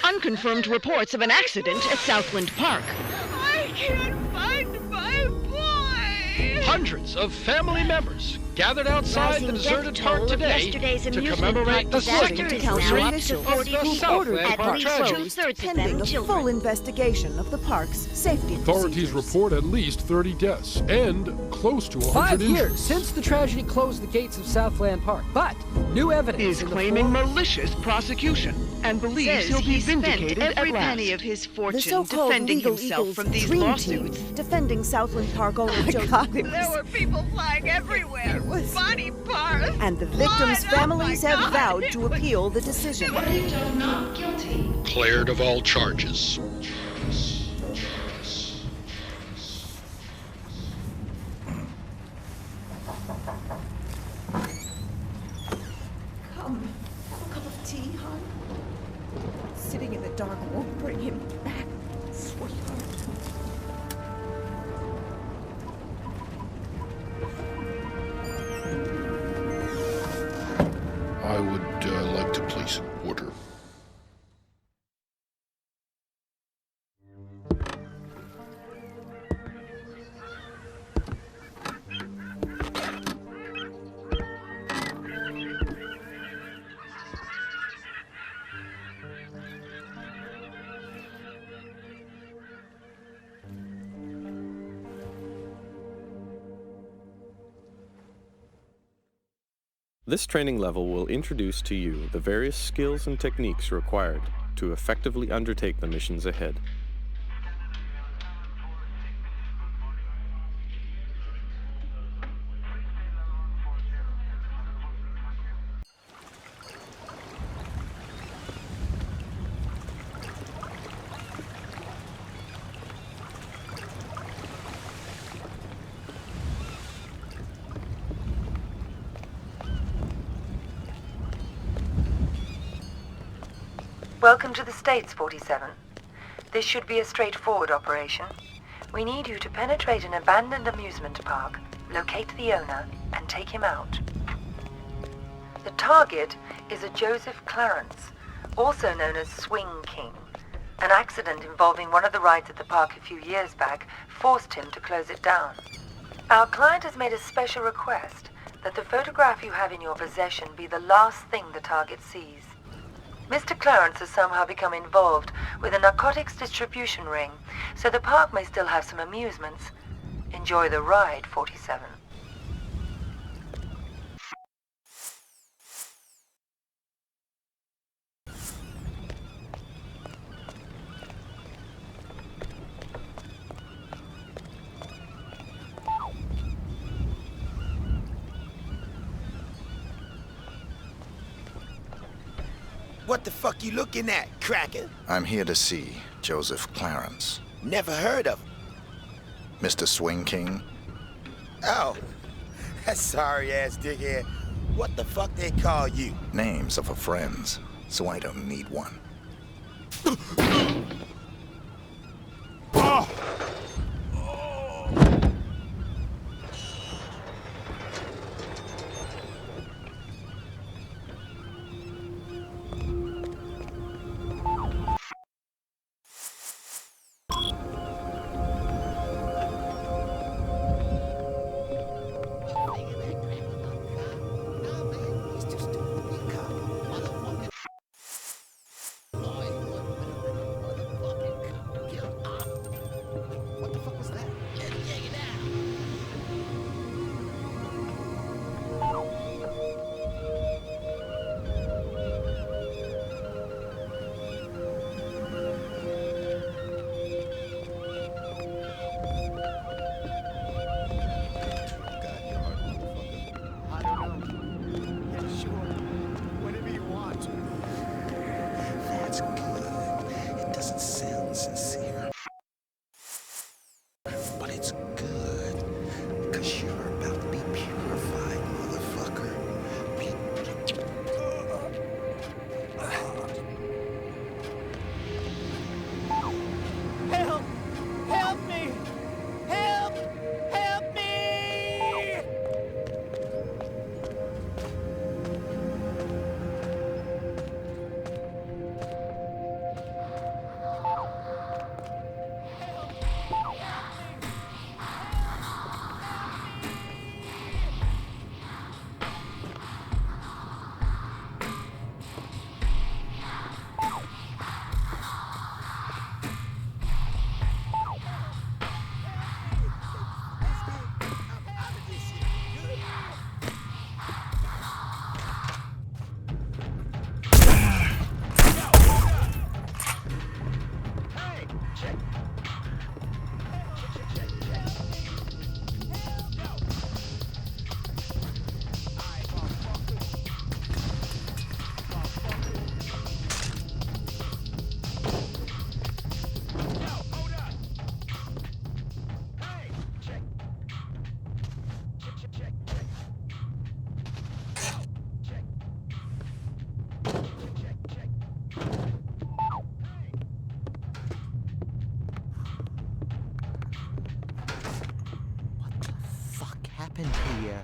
unconfirmed reports of an accident at Southland Park. I can't find my boy! Hundreds of family members gathered outside the deserted park today to commemorate the second anniversary of the Southland Park tragedy. Pending a full investigation of the park's safety Authorities report at least 30 deaths and close to 100 5 injuries. years since the tragedy closed the gates of Southland Park, but new evidence Is in the claiming form... malicious prosecution and believes he'll be vindicated every at last. penny of his The fortune so-called defending Legal himself Eagles from these dream lawsuits. team defending Southland Park owner Joseph. There were people flying everywhere. Body parts. And the victims' blood. families Oh my have God. vowed to appeal the decision. Not guilty. Cleared of all charges. Come, have a cup of tea, hon. Sitting in the dark won't bring him back, sweetheart. I would like to place an order. This training level will introduce to you the various skills and techniques required to effectively undertake the missions ahead. Welcome to the States, 47. This should be a straightforward operation. We need you to penetrate an abandoned amusement park, locate the owner, and take him out. The target is a Joseph Clarence, also known as Swing King. An accident involving one of the rides at the park a few years back forced him to close it down. Our client has made a special request that the photograph you have in your possession be the last thing the target sees. Mr. Clarence has somehow become involved with a narcotics distribution ring, so the park may still have some amusements. Enjoy the ride, 47. What the fuck you looking at, cracker? I'm here to see Joseph Clarence. Never heard of him. Mr. Swing King? Oh, that sorry-ass dickhead. What the fuck they call you? Names are for friends, so I don't need one. Oh! happened here?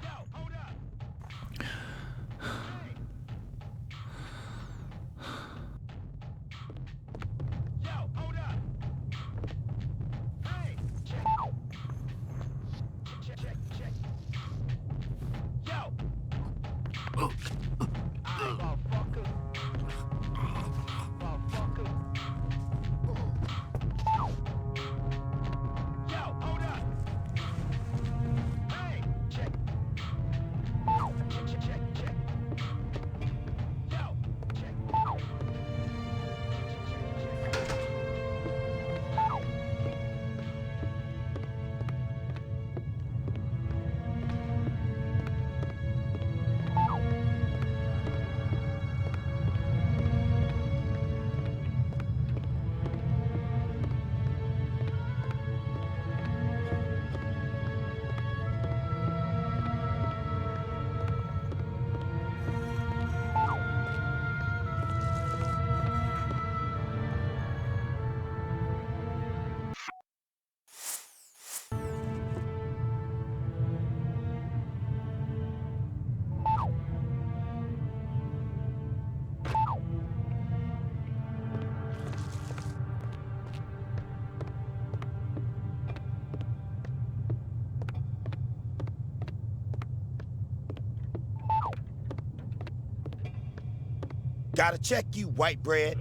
Gotta check you, white bread.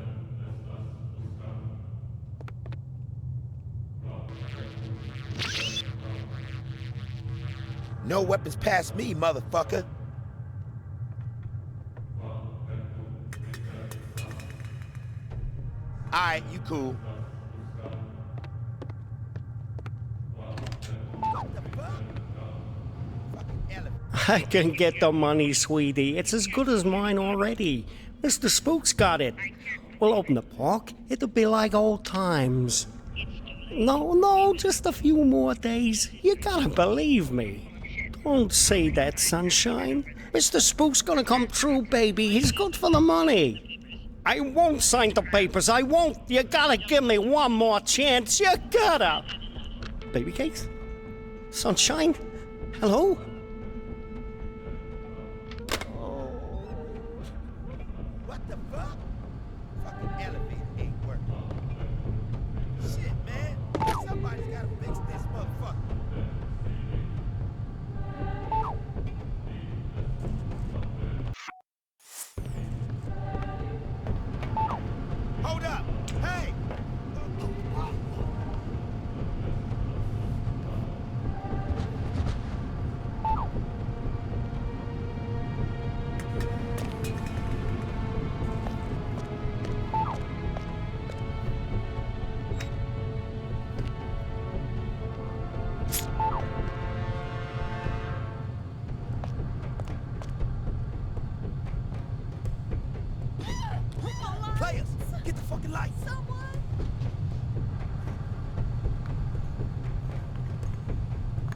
No weapons past me, motherfucker. Alright, you cool. I can get the money, sweetie. It's as good as mine already. Mr. Spook's got it. We'll open the park. It'll be like old times. No, just a few more days. You gotta believe me. Don't say that, sunshine. Mr. Spook's gonna come true, baby. He's good for the money. I won't sign the papers. I won't. You gotta give me one more chance. You gotta. Baby cakes? Sunshine? Hello? What the fuck? Fucking elevator ain't working. Shit, man. Somebody's gotta fix this motherfucker. Hold up! Hey! Players, get the fucking lights.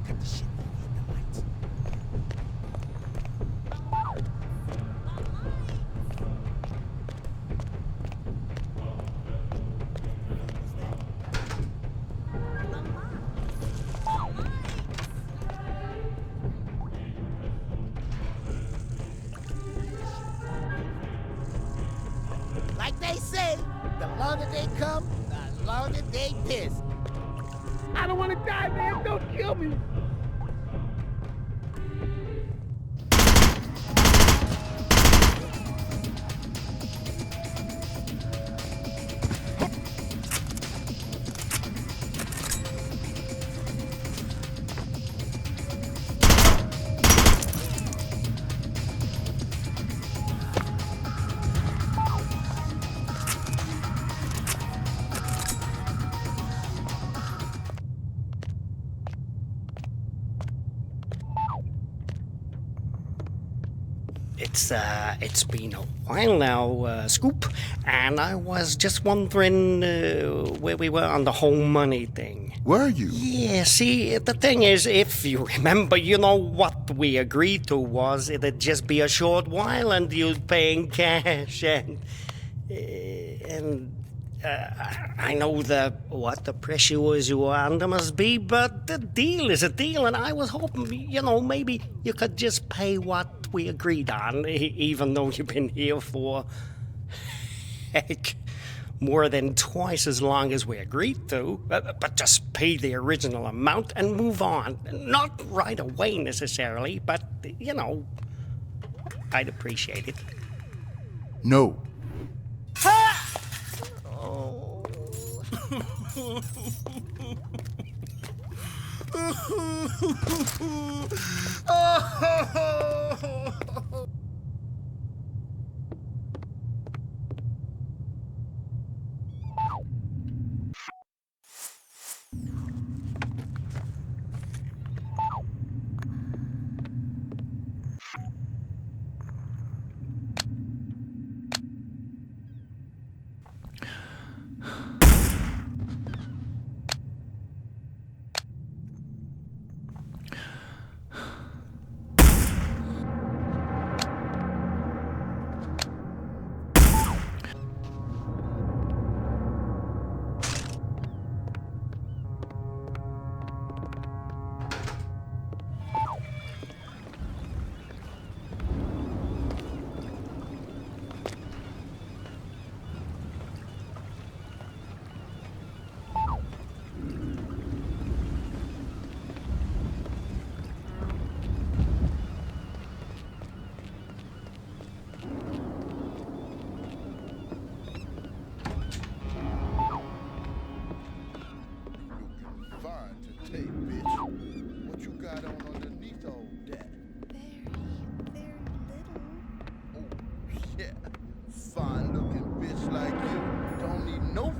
Cut the shit off, hit the lights. Like they say, the longer they come, the longer they piss. I don't want to die, man. Don't kill me. It's been a while now, Scoop, and I was just wondering where we were on the whole money thing. Were you? Yeah, see, the thing is, if you remember, you know what we agreed to was it'd just be a short while and you'd pay in cash, and I know what the pressures you are under must be, but the deal is a deal, and I was hoping, maybe you could just pay what we agreed on, even though you've been here for, heck, more than twice as long as we agreed to. But just pay the original amount and move on. Not right away necessarily, but, I'd appreciate it. No.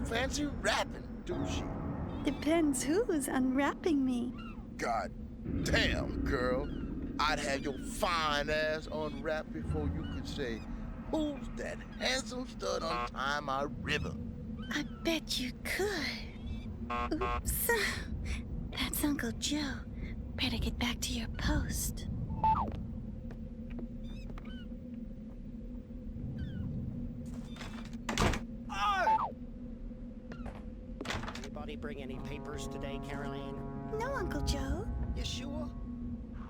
Fancy rapping, do she? Depends who's unwrapping me. God damn, girl. I'd have your fine ass unwrapped before you could say, who's that handsome stud untie my ribbon? I bet you could. Oops. That's Uncle Joe. Better get back to your post. Anybody bring any papers today, Caroline? No, Uncle Joe. You sure?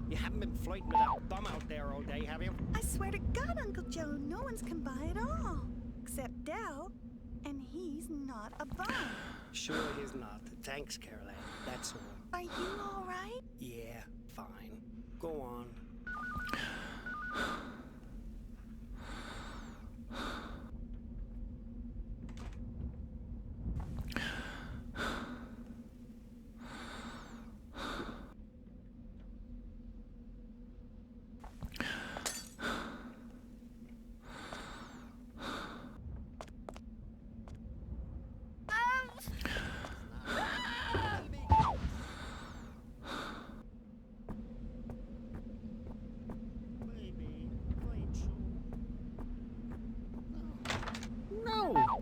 You haven't been flirting with that bum out there all day, have you? I swear to God, Uncle Joe, no one's come by at all. Except Dell. And he's not a bum. Sure he's not. Thanks, Caroline. That's all. Are you all right? Yeah, fine. Go on.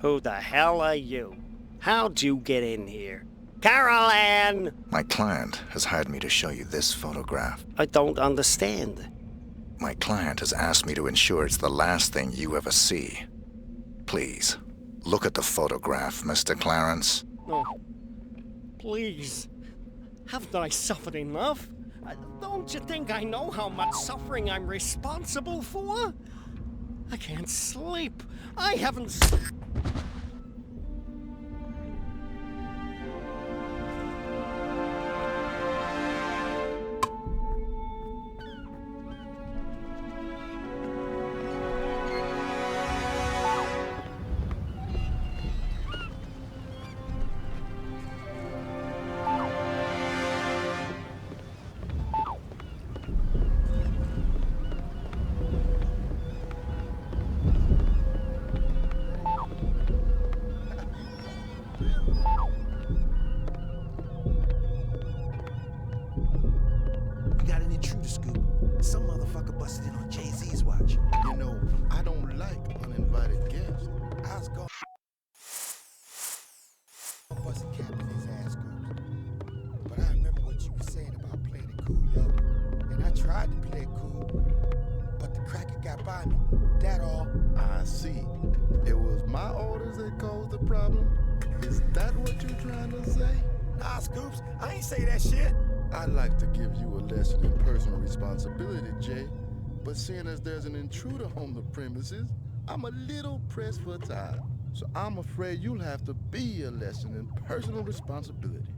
Who the hell are you? How'd you get in here? Caroline! My client has hired me to show you this photograph. I don't understand. My client has asked me to ensure it's the last thing you ever see. Please, look at the photograph, Mr. Clarence. No. Please. Haven't I suffered enough? Don't you think I know how much suffering I'm responsible for? I can't sleep. I haven't... Some motherfucker busted in on Jay-Z's watch. You know, I don't like uninvited guests. I was going busting cap in his ass goes. But I remember what you were saying about playing it cool, yo. And I tried to play it cool, but the cracker got by me. That all. I see. It was my orders that caused the problem. Nah, Scoops, I ain't say that shit. I'd like to give you a lesson in personal responsibility, Jay. But seeing as there's an intruder on the premises, I'm a little pressed for time. So I'm afraid you'll have to be a lesson in personal responsibility.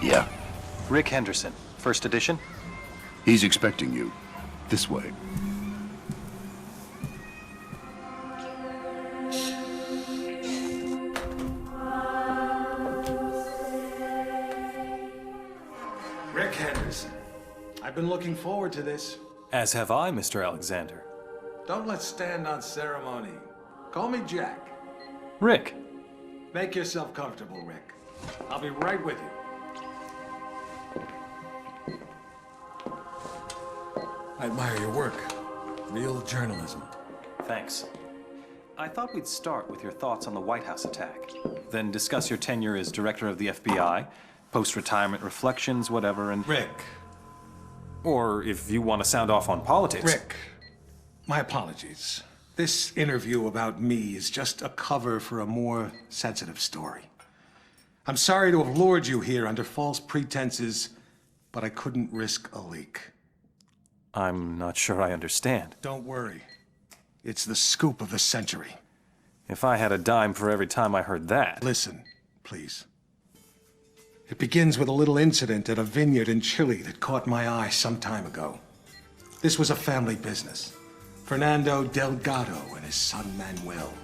Yeah. Rick Henderson, first edition? He's expecting you. This way. Rick Henderson. I've been looking forward to this. As have I, Mr. Alexander. Don't let's stand on ceremony. Call me Jack. Rick. Make yourself comfortable, Rick. I'll be right with you. I admire your work. Real journalism. Thanks. I thought we'd start with your thoughts on the White House attack, then discuss your tenure as director of the FBI, post-retirement reflections, whatever, and... Rick. Or if you want to sound off on politics. Rick, my apologies. This interview about me is just a cover for a more sensitive story. I'm sorry to have lured you here under false pretenses, but I couldn't risk a leak. I'm not sure I understand. Don't worry. It's the scoop of the century. If I had a dime for every time I heard that... Listen, please. It begins with a little incident at a vineyard in Chile that caught my eye some time ago. This was a family business. Fernando Delgado and his son Manuel.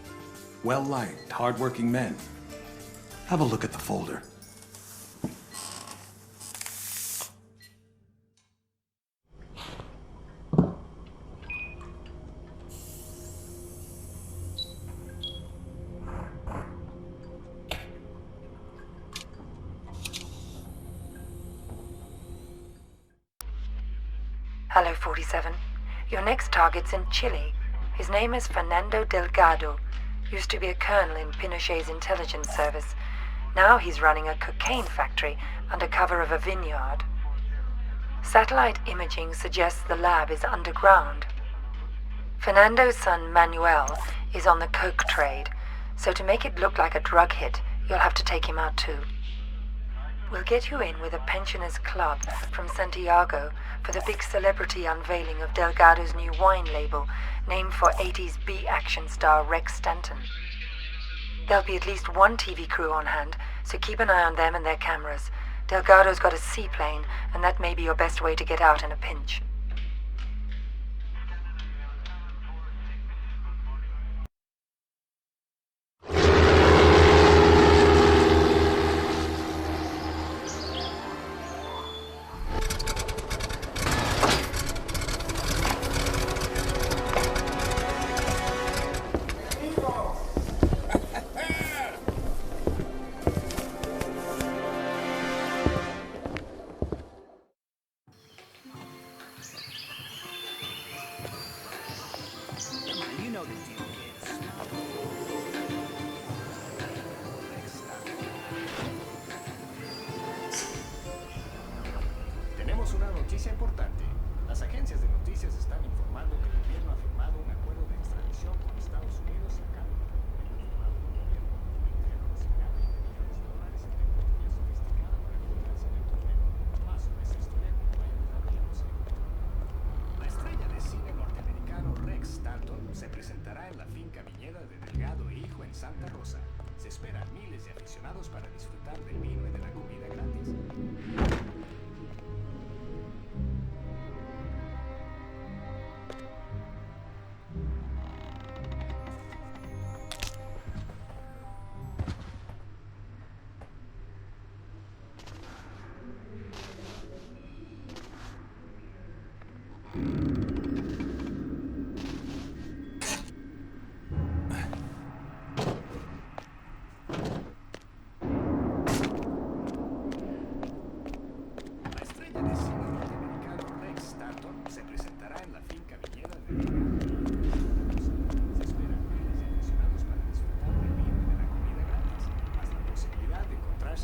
Well-liked, hard-working men. Have a look at the folder. Hello, 47. Your next target's in Chile. His name is Fernando Delgado. Used to be a colonel in Pinochet's intelligence service. Now he's running a cocaine factory under cover of a vineyard. Satellite imaging suggests the lab is underground. Fernando's son Manuel is on the coke trade, so to make it look like a drug hit, you'll have to take him out too. We'll get you in with a pensioners club from Santiago for the big celebrity unveiling of Delgado's new wine label, named for 80s B-action star Rex Stanton. There'll be at least one TV crew on hand, so keep an eye on them and their cameras. Delgado's got a seaplane, and that may be your best way to get out in a pinch. noticias están informando que el gobierno ha firmado un acuerdo de extradición con Estados Unidos a cambio de un convenio firmado con el gobierno. Un terreno resignado de millones de dólares en tecnología sofisticada para filtrarse en el torneo. Más sobre esa historia cuando vaya desarrollándose. La estrella de cine norteamericano Rex Stanton se presentará en la finca viñeda de Delgado e Hijo en Santa Rosa. Se esperan miles de aficionados para disfrutar del vino y de la comida gratis.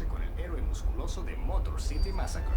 Con el héroe musculoso de Motor City Massacre.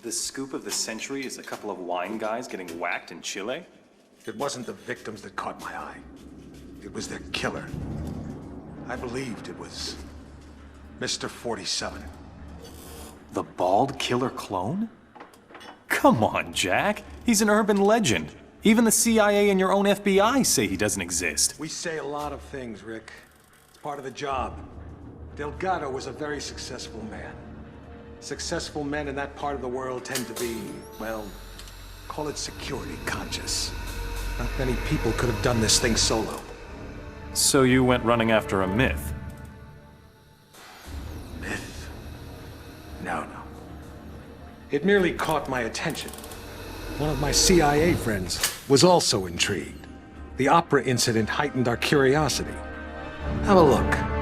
The scoop of the century is a couple of wine guys getting whacked in Chile? It wasn't the victims that caught my eye. It was their killer. I believed it was Mr. 47. The bald killer clone? Come on, Jack. He's an urban legend. Even the CIA and your own FBI say he doesn't exist. We say a lot of things, Rick. It's part of the job. Delgado was a very successful man. Successful men in that part of the world tend to be, well, call it security conscious. Not many people could have done this thing solo. So you went running after a myth? Myth? No. It merely caught my attention. One of my CIA friends was also intrigued. The opera incident heightened our curiosity. Have a look.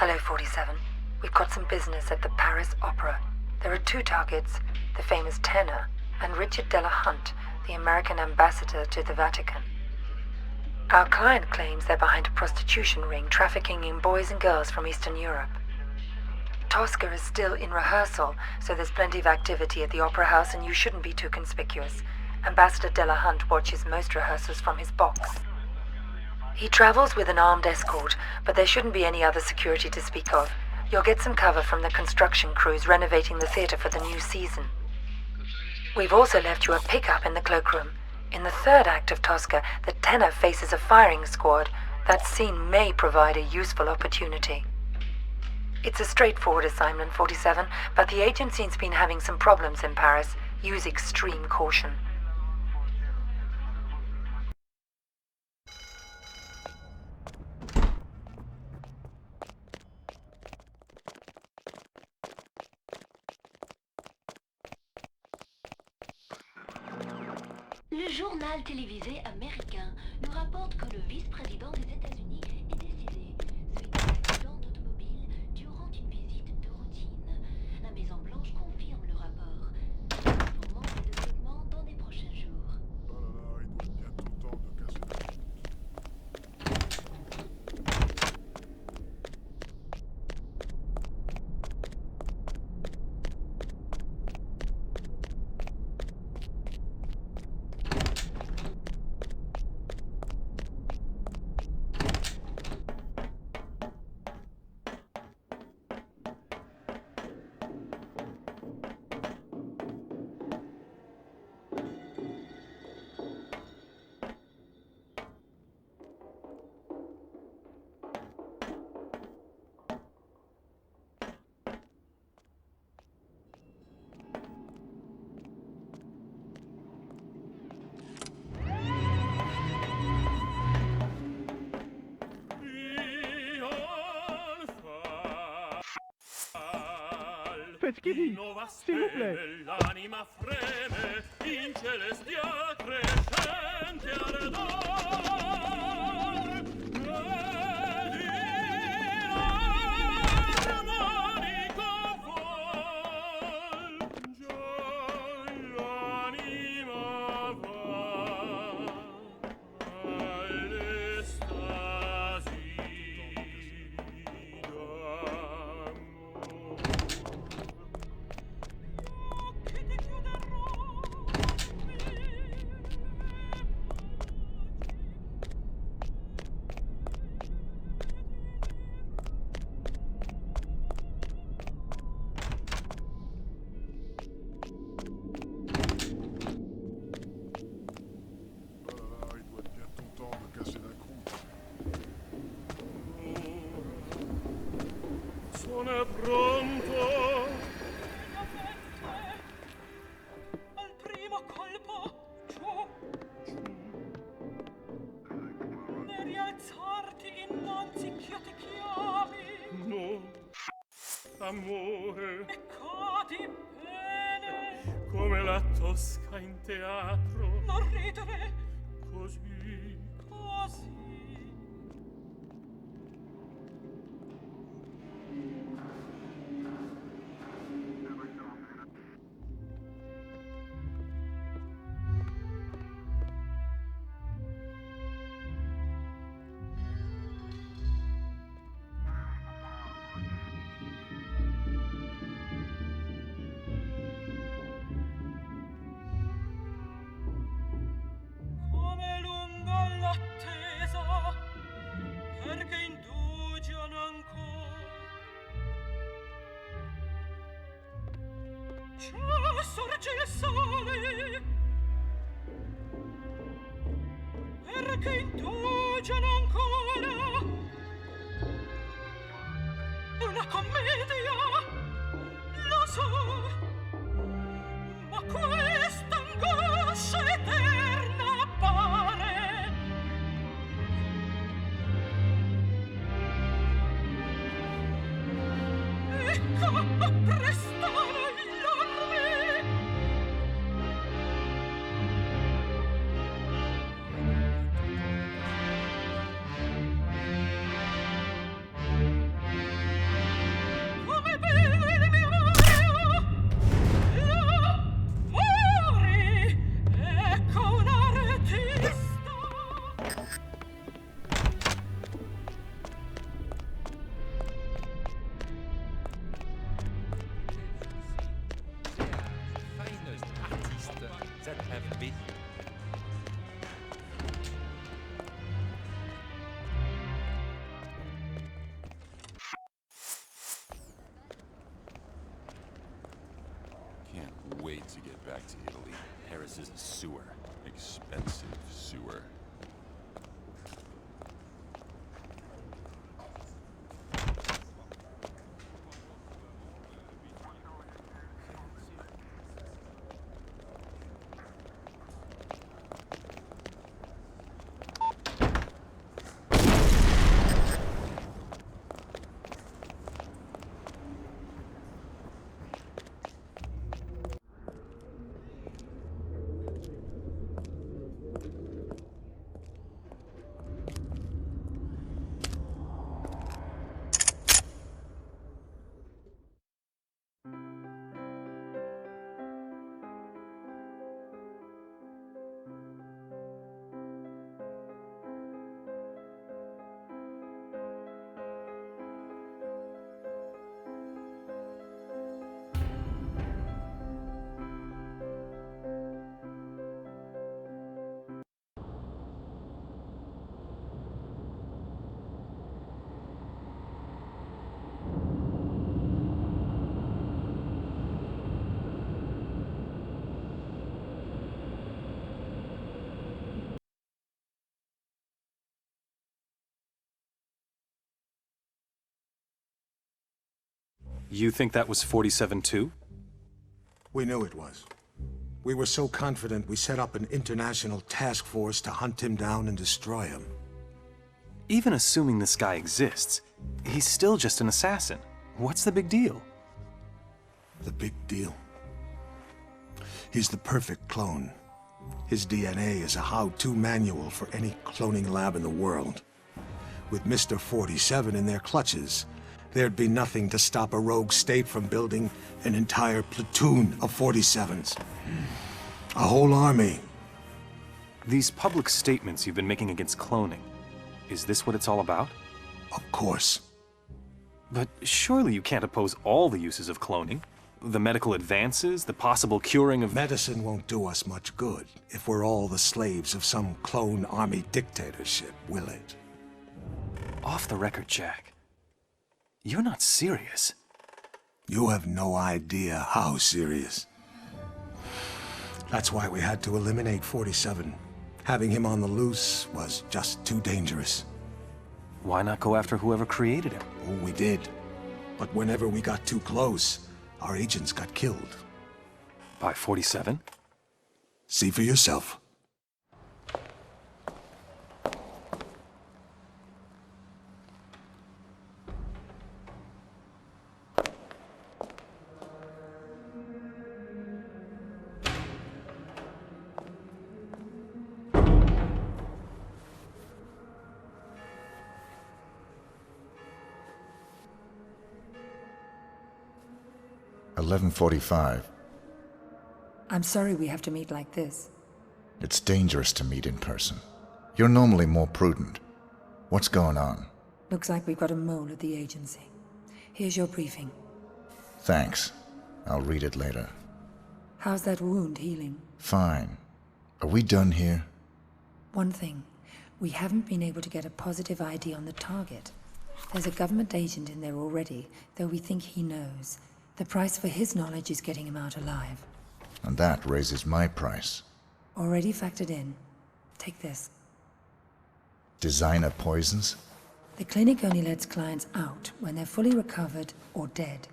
Hello, 47. We've got some business at the Paris Opera. There are two targets, the famous tenor and Richard Delahunt, the American ambassador to the Vatican. Our client claims they're behind a prostitution ring trafficking in boys and girls from Eastern Europe. Tosca is still in rehearsal, so there's plenty of activity at the Opera House and you shouldn't be too conspicuous. Ambassador Delahunt watches most rehearsals from his box. He travels with an armed escort, but there shouldn't be any other security to speak of. You'll get some cover from the construction crews renovating the theater for the new season. We've also left you a pickup in the cloakroom. In the third act of Tosca, the tenor faces a firing squad. That scene may provide a useful opportunity. It's a straightforward assignment, 47, but the agency's been having some problems in Paris. Use extreme caution. Le journal télévisé américain nous rapporte que le vice-président des États-Unis est décédé suite à un accident d'automobile durant une visite de routine. La Maison-Blanche confirme le rapport, informant des développements dans les prochains jours. Faites Kitty, s'il vous plaît. L'anima freme in celestial crescente ardor. Non è pronto. Al primo colpo, giù. Ne rialzarti innanzi ch'io ti chiami. No, amore. E cadi bene. Come la Tosca in teatro. Non ridere. Così. Così. Come lunga l'attesa, perché indugiano ancora. Già sorge il sole, perché indugiano ancora. Una commedia, lo so, ma questa angoscia eterna appare. Ecco, apprestare l'orme. Come beve il mio l'amore, ecco un artista. Can't wait to get back to Italy. Paris is a sewer. Expensive sewer. You think that was 47 too? We knew it was. We were so confident we set up an international task force to hunt him down and destroy him. Even assuming this guy exists, he's still just an assassin. What's the big deal? The big deal? He's the perfect clone. His DNA is a how-to manual for any cloning lab in the world. With Mr. 47 in their clutches, there'd be nothing to stop a rogue state from building an entire platoon of 47s. A whole army. These public statements you've been making against cloning, is this what it's all about? Of course. But surely you can't oppose all the uses of cloning? The medical advances, the possible curing of... Medicine won't do us much good if we're all the slaves of some clone army dictatorship, will it? Off the record, Jack. You're not serious. You have no idea how serious. That's why we had to eliminate 47. Having him on the loose was just too dangerous. Why not go after whoever created him? Oh, we did. But whenever we got too close, our agents got killed. By 47? See for yourself. $11:45. I'm sorry we have to meet like this. It's dangerous to meet in person. You're normally more prudent. What's going on? Looks like we've got a mole at the agency. Here's your briefing. Thanks. I'll read it later. How's that wound healing? Fine. Are we done here? One thing. We haven't been able to get a positive ID on the target. There's a government agent in there already, though we think he knows. The price for his knowledge is getting him out alive. And that raises my price. Already factored in. Take this. Designer poisons? The clinic only lets clients out when they're fully recovered or dead.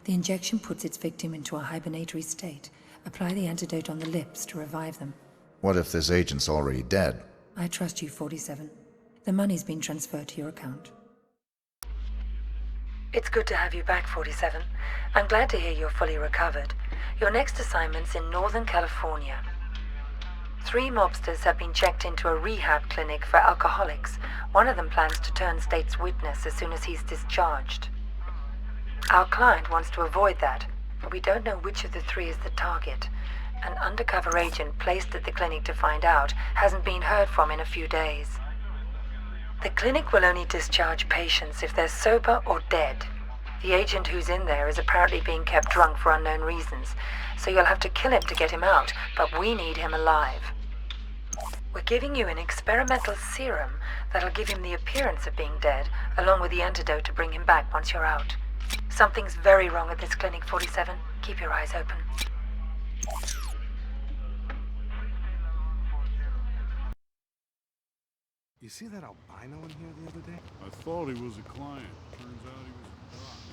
The injection puts its victim into a hibernatory state. Apply the antidote on the lips to revive them. What if this agent's already dead? I trust you, 47. The money's been transferred to your account. It's good to have you back, 47. I'm glad to hear you're fully recovered. Your next assignment's in Northern California. 3 mobsters have been checked into a rehab clinic for alcoholics. One of them plans to turn state's witness as soon as he's discharged. Our client wants to avoid that, but we don't know which of the 3 is the target. An undercover agent placed at the clinic to find out hasn't been heard from in a few days. The clinic will only discharge patients if they're sober or dead. The agent who's in there is apparently being kept drunk for unknown reasons, so you'll have to kill him to get him out, but we need him alive. We're giving you an experimental serum that'll give him the appearance of being dead, along with the antidote to bring him back once you're out. Something's very wrong at this clinic, 47. Keep your eyes open. You see that albino in here the other day? I thought he was a client. Turns out he was a doc.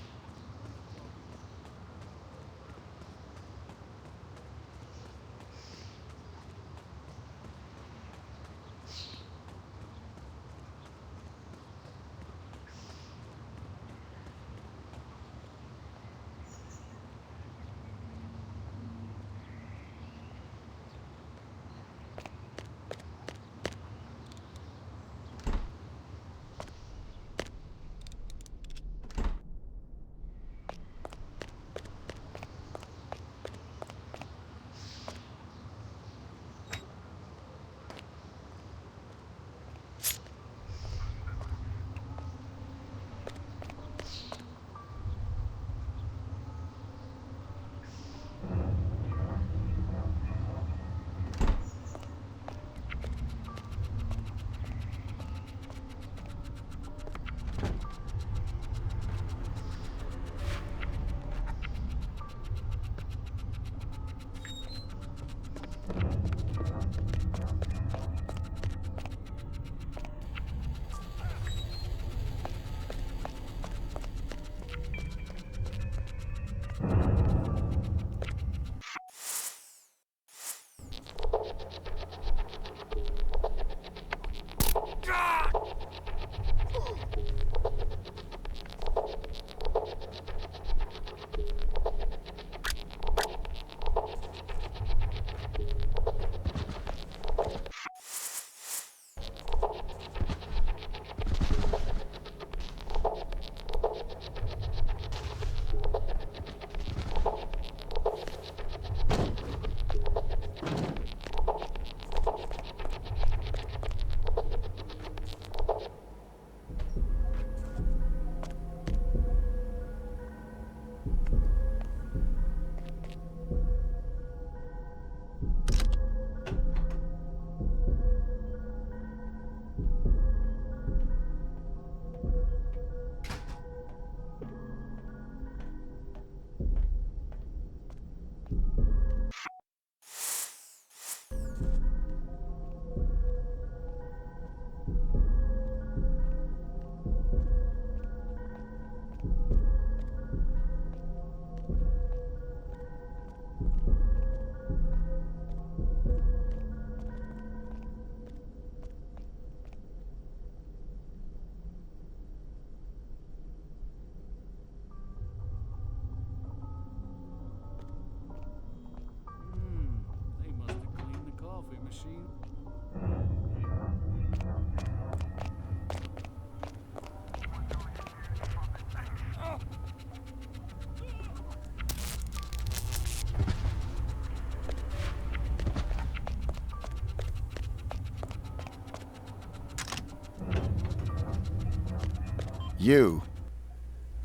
You.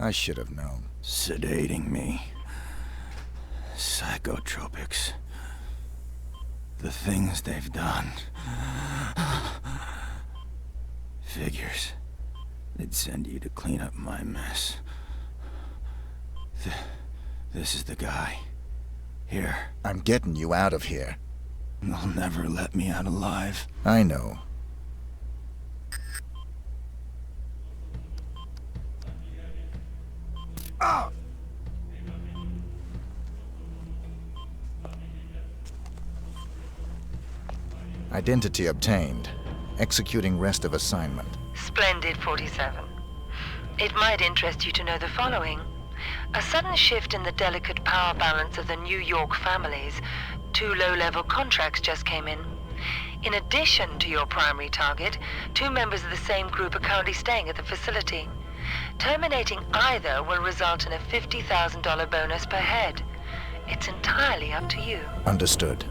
I should have known. Sedating me. Psychotropics. The things they've done. Figures. They'd send you to clean up my mess. This is the guy. Here. I'm getting you out of here. They'll never let me out alive. I know. Ah! Identity obtained. Executing rest of assignment. Splendid, 47. It might interest you to know the following. A sudden shift in the delicate power balance of the New York families. 2 low-level contracts just came in. In addition to your primary target, 2 members of the same group are currently staying at the facility. Terminating either will result in a $50,000 bonus per head. It's entirely up to you. Understood.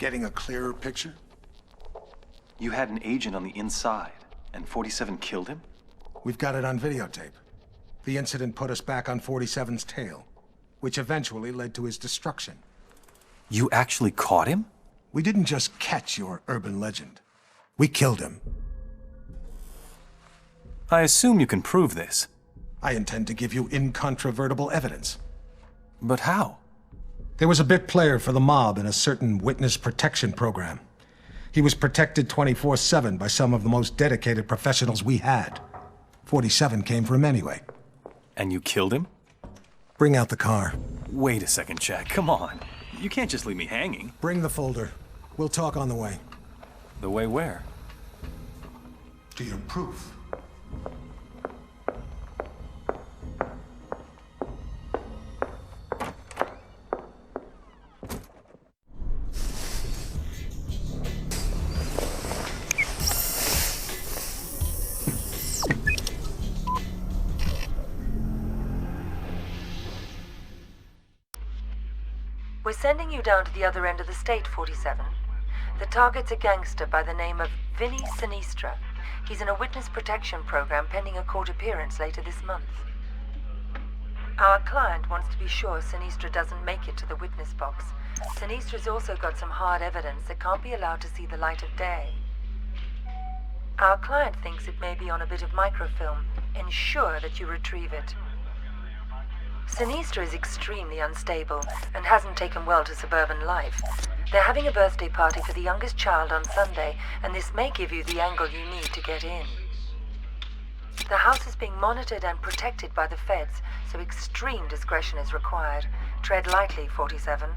Getting a clearer picture? You had an agent on the inside, and 47 killed him? We've got it on videotape. The incident put us back on 47's tail, which eventually led to his destruction. You actually caught him? We didn't just catch your urban legend. We killed him. I assume you can prove this. I intend to give you incontrovertible evidence. But how? There was a bit player for the mob in a certain witness protection program. He was protected 24/7 by some of the most dedicated professionals we had. 47 came for him anyway. And you killed him? Bring out the car. Wait a second, Jack. Come on. You can't just leave me hanging. Bring the folder. We'll talk on the way. The way where? To your proof. We're sending you down to the other end of the state, 47. The target's a gangster by the name of Vinny Sinistra. He's in a witness protection program pending a court appearance later this month. Our client wants to be sure Sinistra doesn't make it to the witness box. Sinistra's also got some hard evidence that can't be allowed to see the light of day. Our client thinks it may be on a bit of microfilm. Ensure that you retrieve it. Sinistra is extremely unstable and hasn't taken well to suburban life. They're having a birthday party for the youngest child on Sunday, and this may give you the angle you need to get in. The house is being monitored and protected by the feds, so extreme discretion is required. Tread lightly, 47.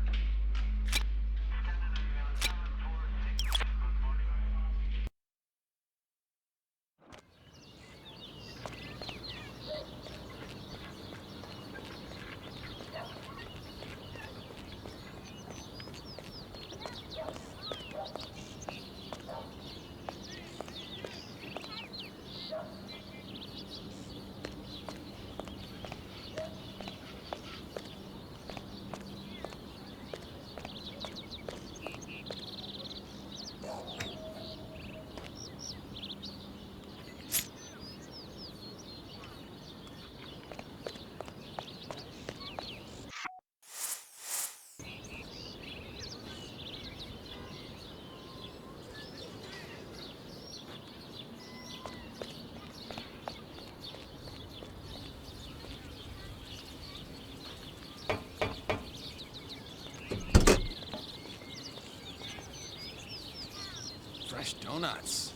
Fresh donuts.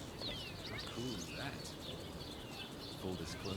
How cool is that? Full disclosure.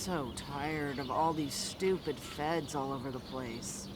so tired of all these stupid feds all over the place.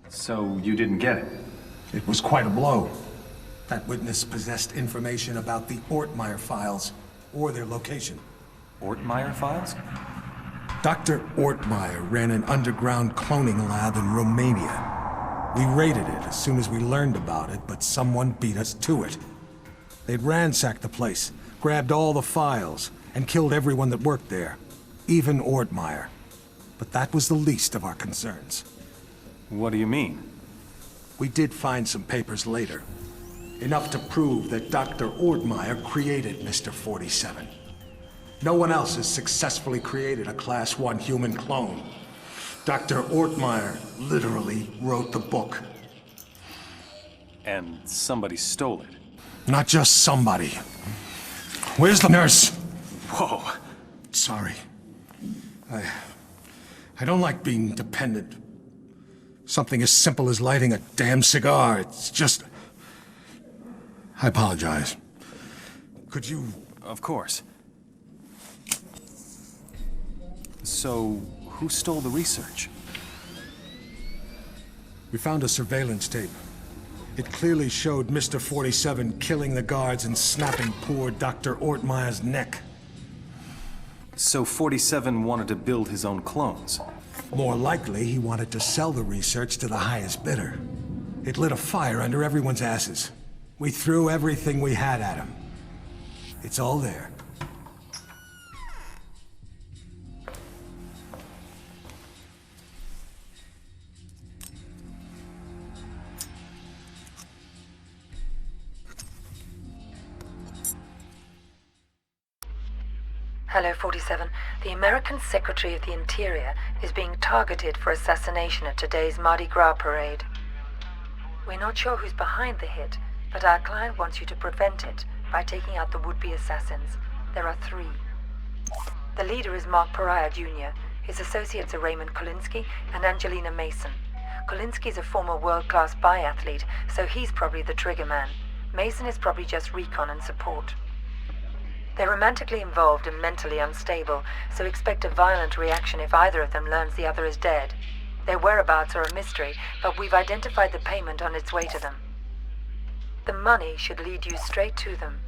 So you didn't get it? It was quite a blow. That witness possessed information about the Ortmeyer files, or their location. Ortmeyer files? Dr. Ortmeyer ran an underground cloning lab in Romania. We raided it as soon as we learned about it, but someone beat us to it. They'd ransacked the place, grabbed all the files, and killed everyone that worked there, even Ortmeyer. But that was the least of our concerns. What do you mean? We did find some papers later. Enough to prove that Dr. Ortmeyer created Mr. 47. No one else has successfully created a Class 1 human clone. Dr. Ortmeyer literally wrote the book. And somebody stole it. Not just somebody. Where's the nurse? Whoa. Sorry. I don't like being dependent. Something as simple as lighting a damn cigar, it's just... I apologize. Could you... Of course. So, who stole the research? We found a surveillance tape. It clearly showed Mr. 47 killing the guards and snapping poor Dr. Ortmeyer's neck. So 47 wanted to build his own clones? More likely, he wanted to sell the research to the highest bidder. It lit a fire under everyone's asses. We threw everything we had at him. It's all there. Hello, 47. The American Secretary of the Interior is being targeted for assassination at today's Mardi Gras parade. We're not sure who's behind the hit, but our client wants you to prevent it by taking out the would-be assassins. There are 3. The leader is Mark Pariah Jr. His associates are Raymond Kolinsky and Angelina Mason. Kolinsky's a former world-class biathlete, so he's probably the trigger man. Mason is probably just recon and support. They're romantically involved and mentally unstable, so expect a violent reaction if either of them learns the other is dead. Their whereabouts are a mystery, but we've identified the payment on its way to them. The money should lead you straight to them.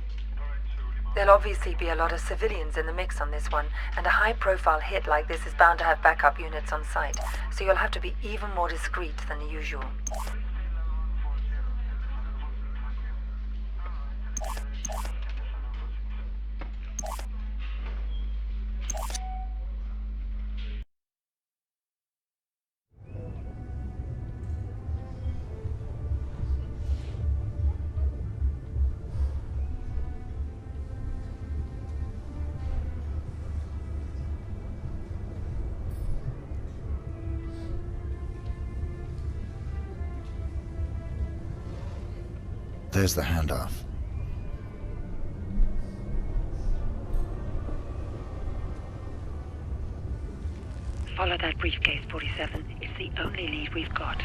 There'll obviously be a lot of civilians in the mix on this one, and a high-profile hit like this is bound to have backup units on site, so you'll have to be even more discreet than usual. There's the handoff. Follow that briefcase, 47. It's the only lead we've got.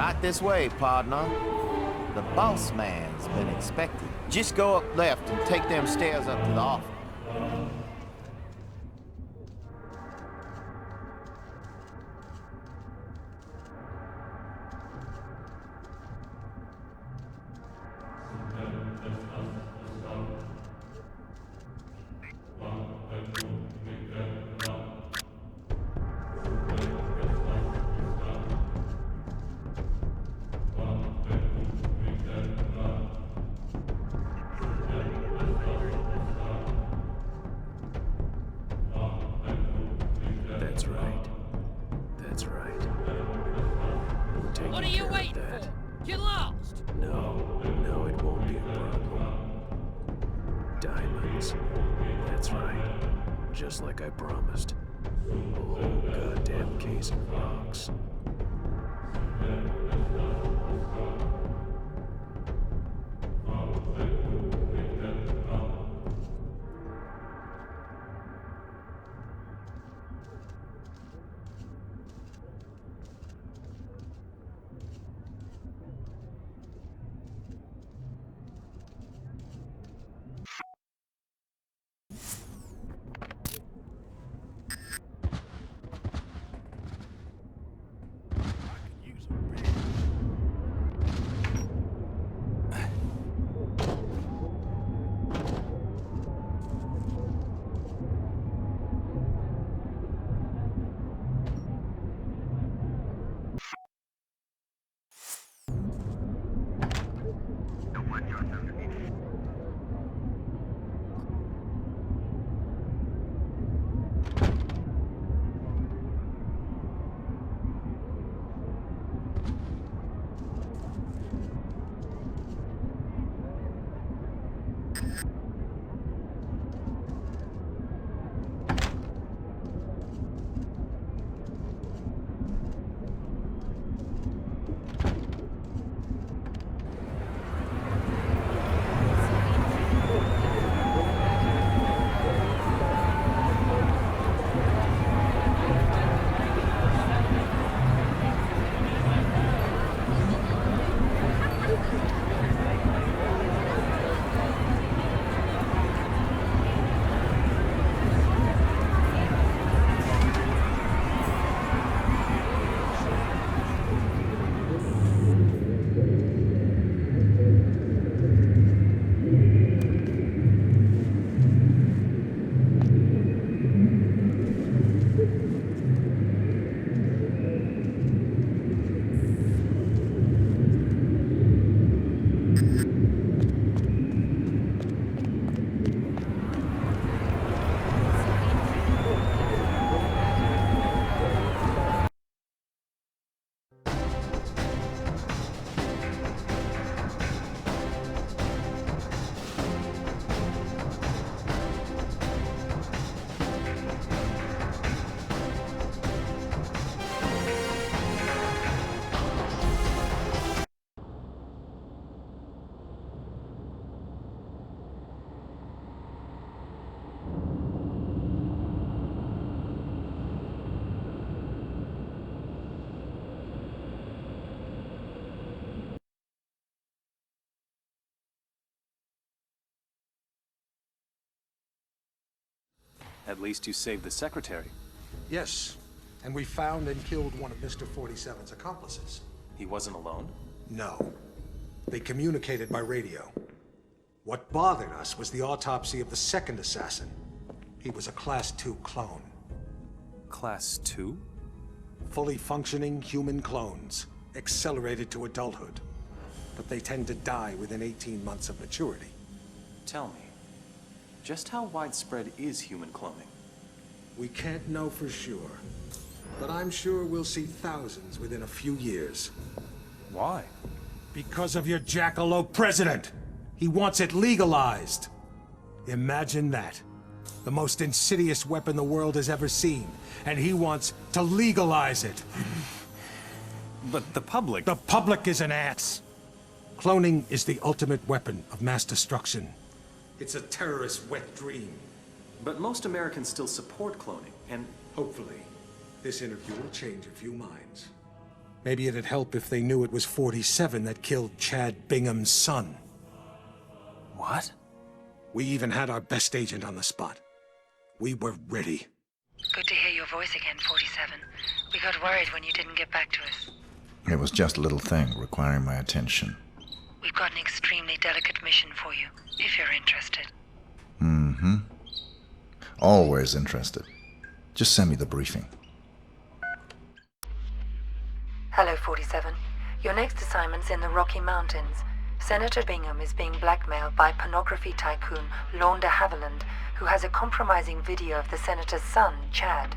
Right this way, partner. The boss man's been expected. Just go up left and take them stairs up to the office. That's right. That's right. We're taking What are you care of waiting that. for? Get lost! No, it won't be a problem. Diamonds. That's right. Just like I promised. A whole goddamn case of rocks. At least you saved the secretary. Yes, and we found and killed one of Mr. 47's accomplices. He wasn't alone? No. They communicated by radio. What bothered us was the autopsy of the second assassin. He was a Class 2 clone. Class 2? Fully functioning human clones, accelerated to adulthood. But they tend to die within 18 months of maturity. Tell me, just how widespread is human cloning? We can't know for sure, but I'm sure we'll see thousands within a few years. Why? Because of your jackalope president! He wants it legalized! Imagine that. The most insidious weapon the world has ever seen, and he wants to legalize it. But the public... The public is an ass. Cloning is the ultimate weapon of mass destruction. It's a terrorist's wet dream. But most Americans still support cloning, and... Hopefully, this interview will change a few minds. Maybe it'd help if they knew it was 47 that killed Chad Bingham's son. What? We even had our best agent on the spot. We were ready. Good to hear your voice again, 47. We got worried when you didn't get back to us. It was just a little thing requiring my attention. We've got an extremely delicate mission for you, if you're interested. Mm-hmm. Always interested. Just send me the briefing. Hello, 47. Your next assignment's in the Rocky Mountains. Senator Bingham is being blackmailed by pornography tycoon Lorne de Havilland, who has a compromising video of the senator's son, Chad.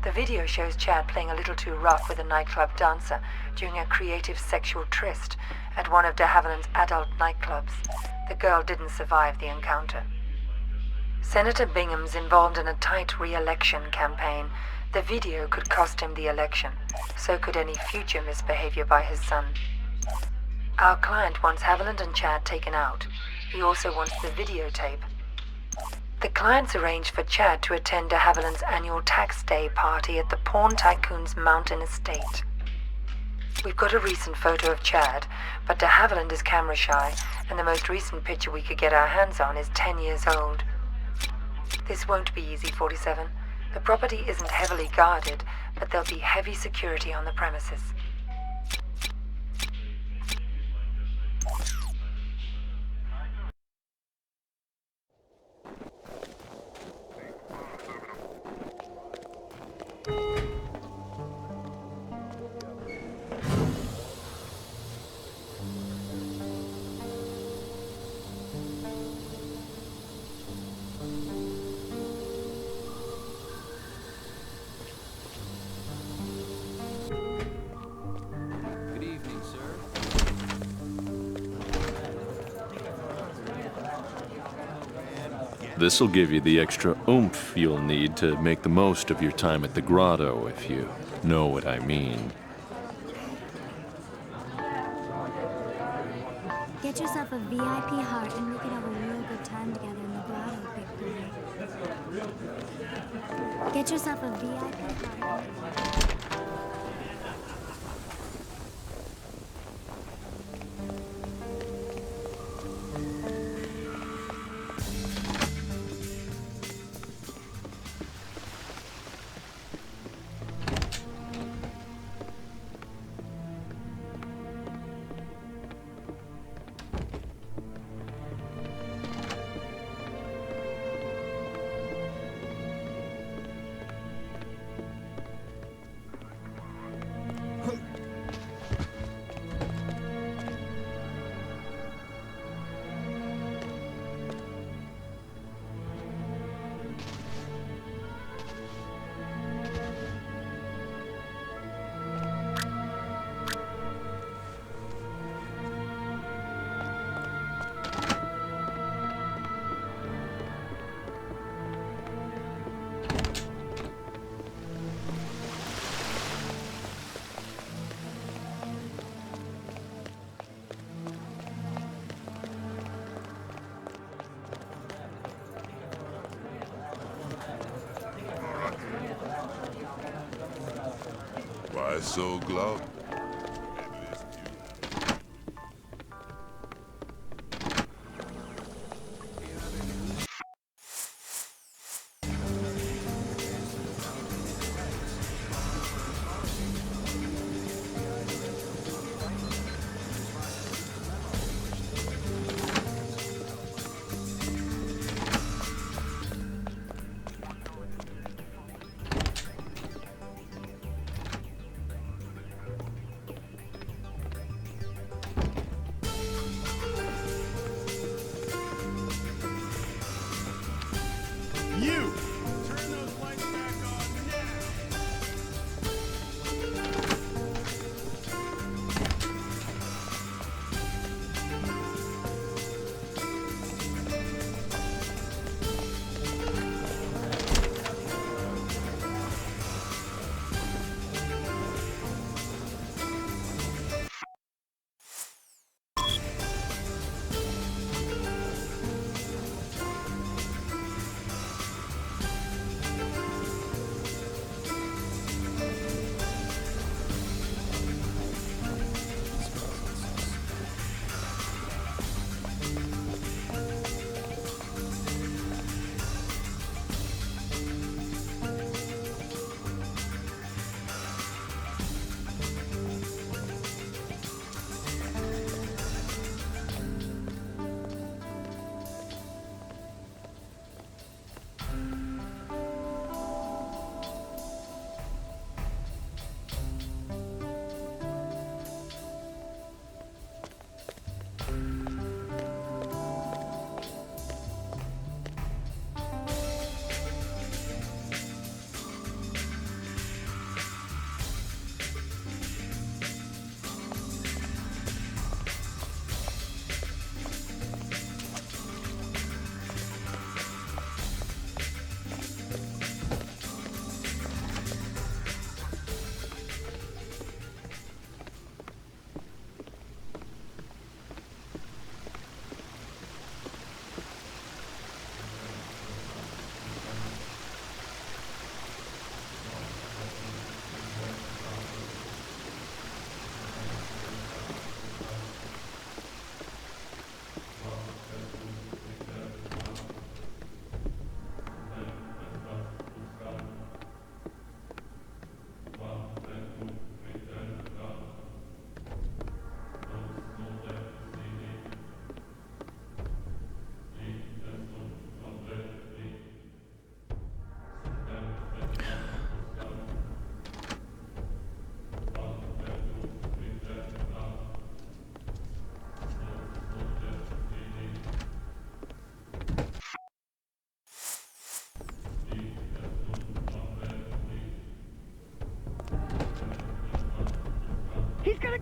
The video shows Chad playing a little too rough with a nightclub dancer during a creative sexual tryst at one of de Havilland's adult nightclubs. The girl didn't survive the encounter. Senator Bingham's involved in a tight re-election campaign. The video could cost him the election. So could any future misbehavior by his son. Our client wants Havilland and Chad taken out. He also wants the videotape. The client's arranged for Chad to attend de Havilland's annual tax day party at the porn tycoon's mountain estate. We've got a recent photo of Chad, but de Havilland is camera shy, and the most recent picture we could get our hands on is 10 years old. This won't be easy, 47. The property isn't heavily guarded, but there'll be heavy security on the premises. This'll give you the extra oomph you'll need to make the most of your time at the grotto, if you know what I mean. Get yourself a VIP heart and we could have a real good time together in the grotto, big boy. Get yourself a VIP heart. Why so glum?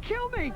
kill me!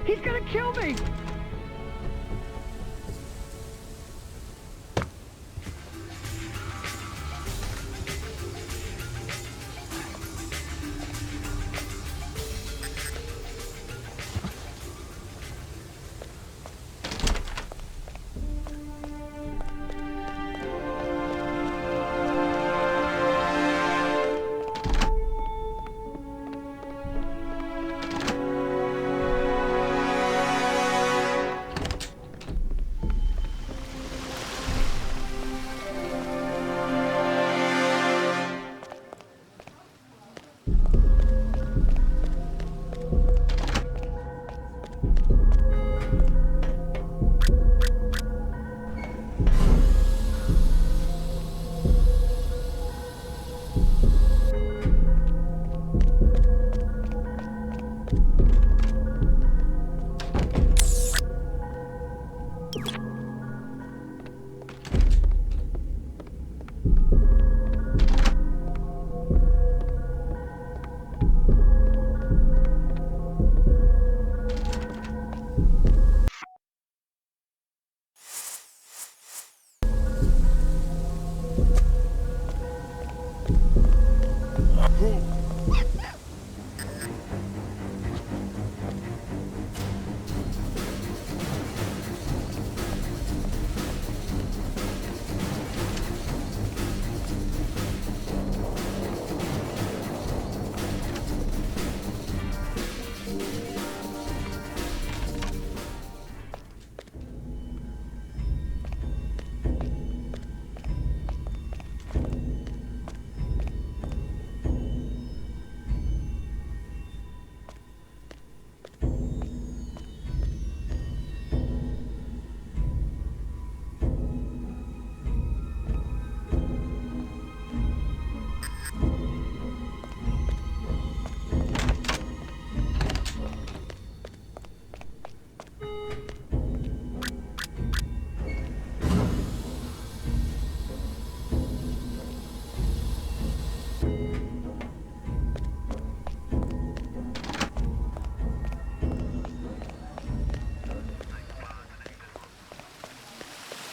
He's gonna kill me!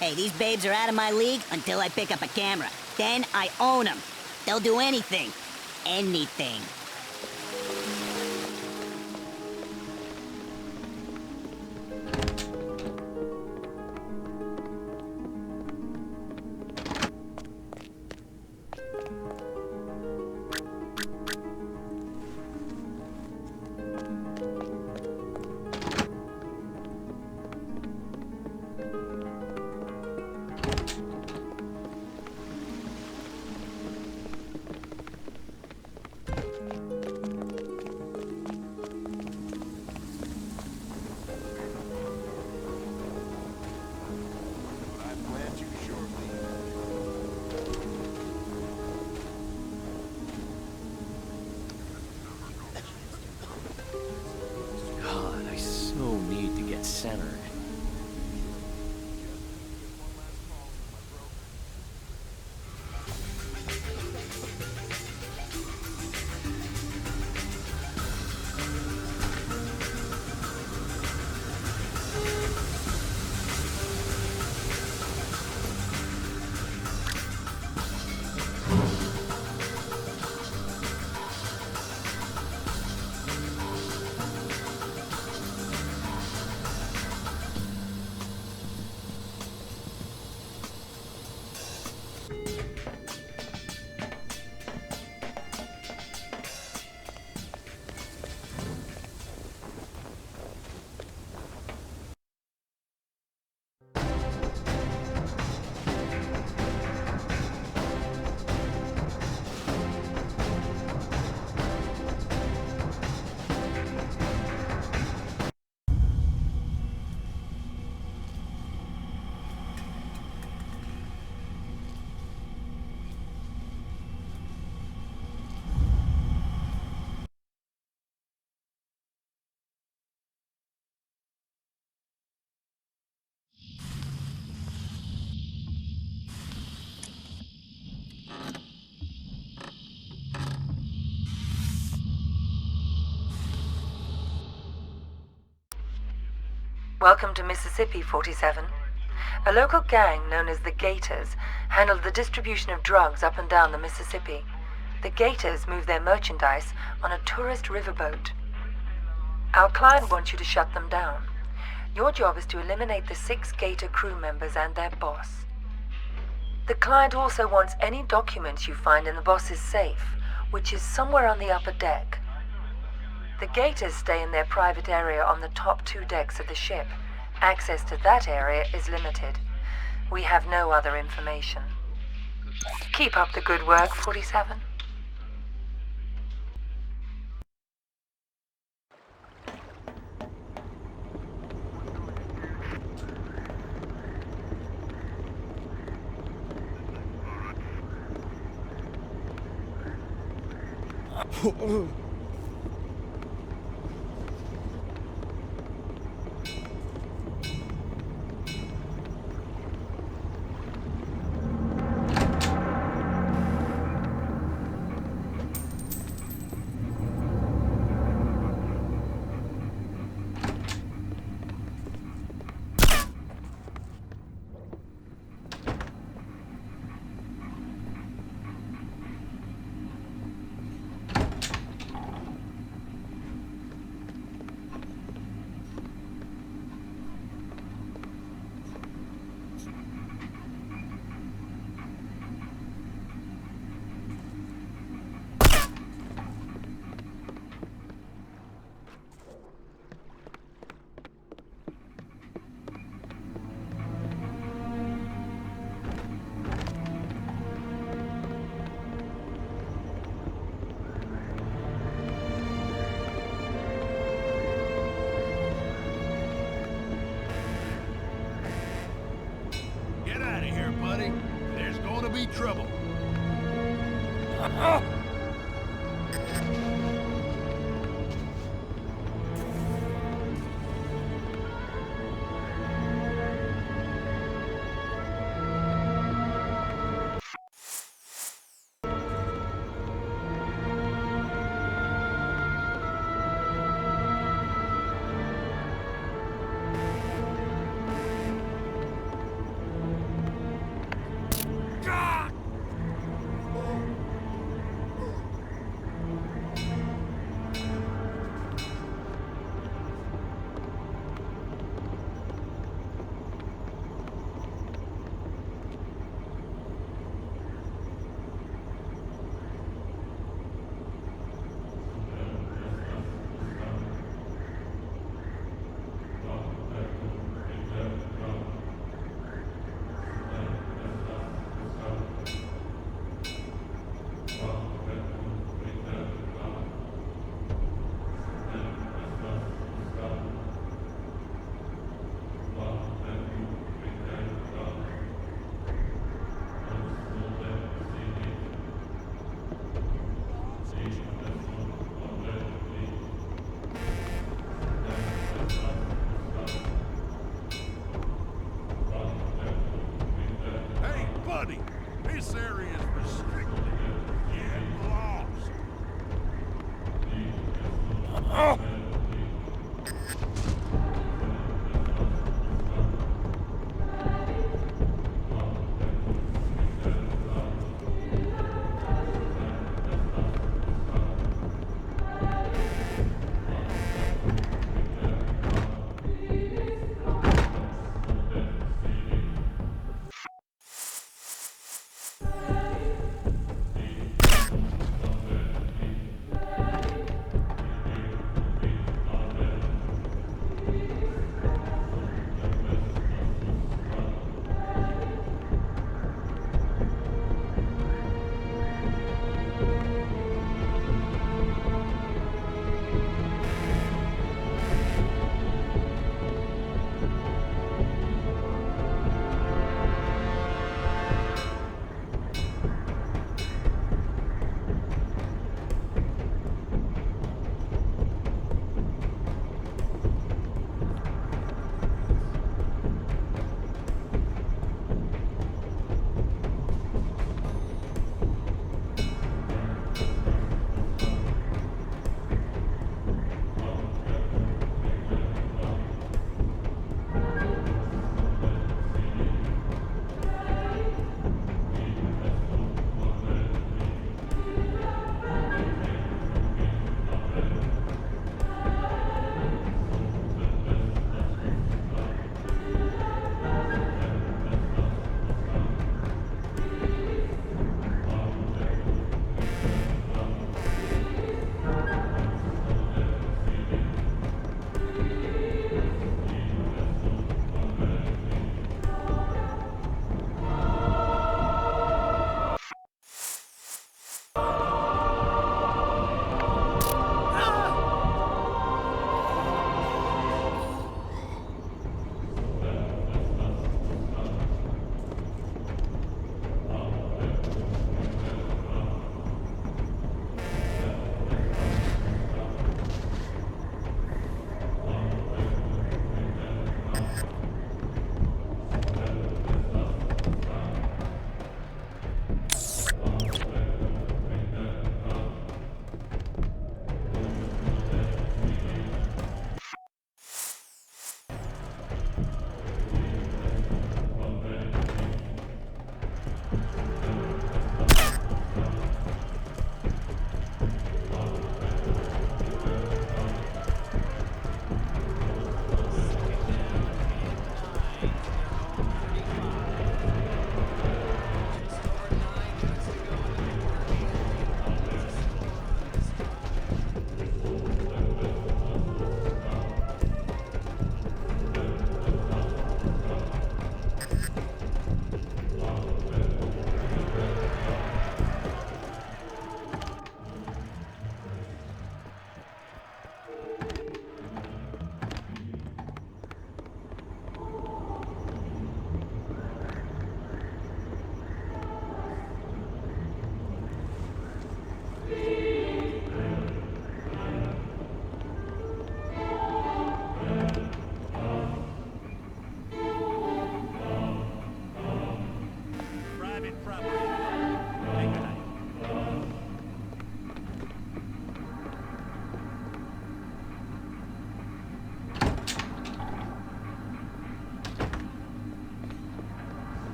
Hey, these babes are out of my league until I pick up a camera. Then I own them. They'll do anything. Anything. Welcome to Mississippi, 47. A local gang known as the Gators handled the distribution of drugs up and down the Mississippi. The Gators move their merchandise on a tourist riverboat. Our client wants you to shut them down. Your job is to eliminate the 6 Gator crew members and their boss. The client also wants any documents you find in the boss's safe, which is somewhere on the upper deck. The Gators stay in their private area on the top 2 decks of the ship. Access to that area is limited. We have no other information. Keep up the good work, 47. Get out of here, buddy. There's going to be trouble. Hey, buddy, this area is restricted. Get lost.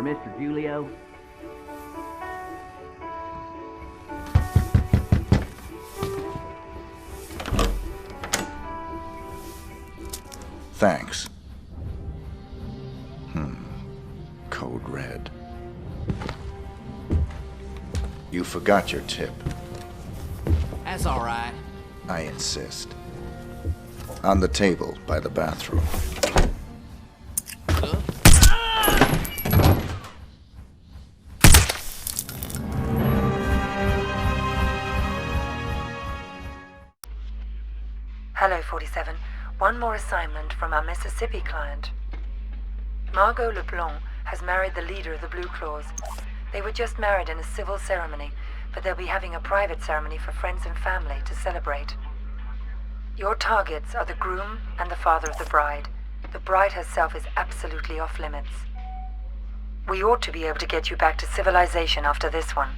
Mr. Julio? Thanks. Code red. You forgot your tip. That's all right. I insist. On the table by the bathroom. Hello, 47. One more assignment from our Mississippi client. Margot LeBlanc has married the leader of the Blue Claws. They were just married in a civil ceremony, but they'll be having a private ceremony for friends and family to celebrate. Your targets are the groom and the father of the bride. The bride herself is absolutely off limits. We ought to be able to get you back to civilization after this one.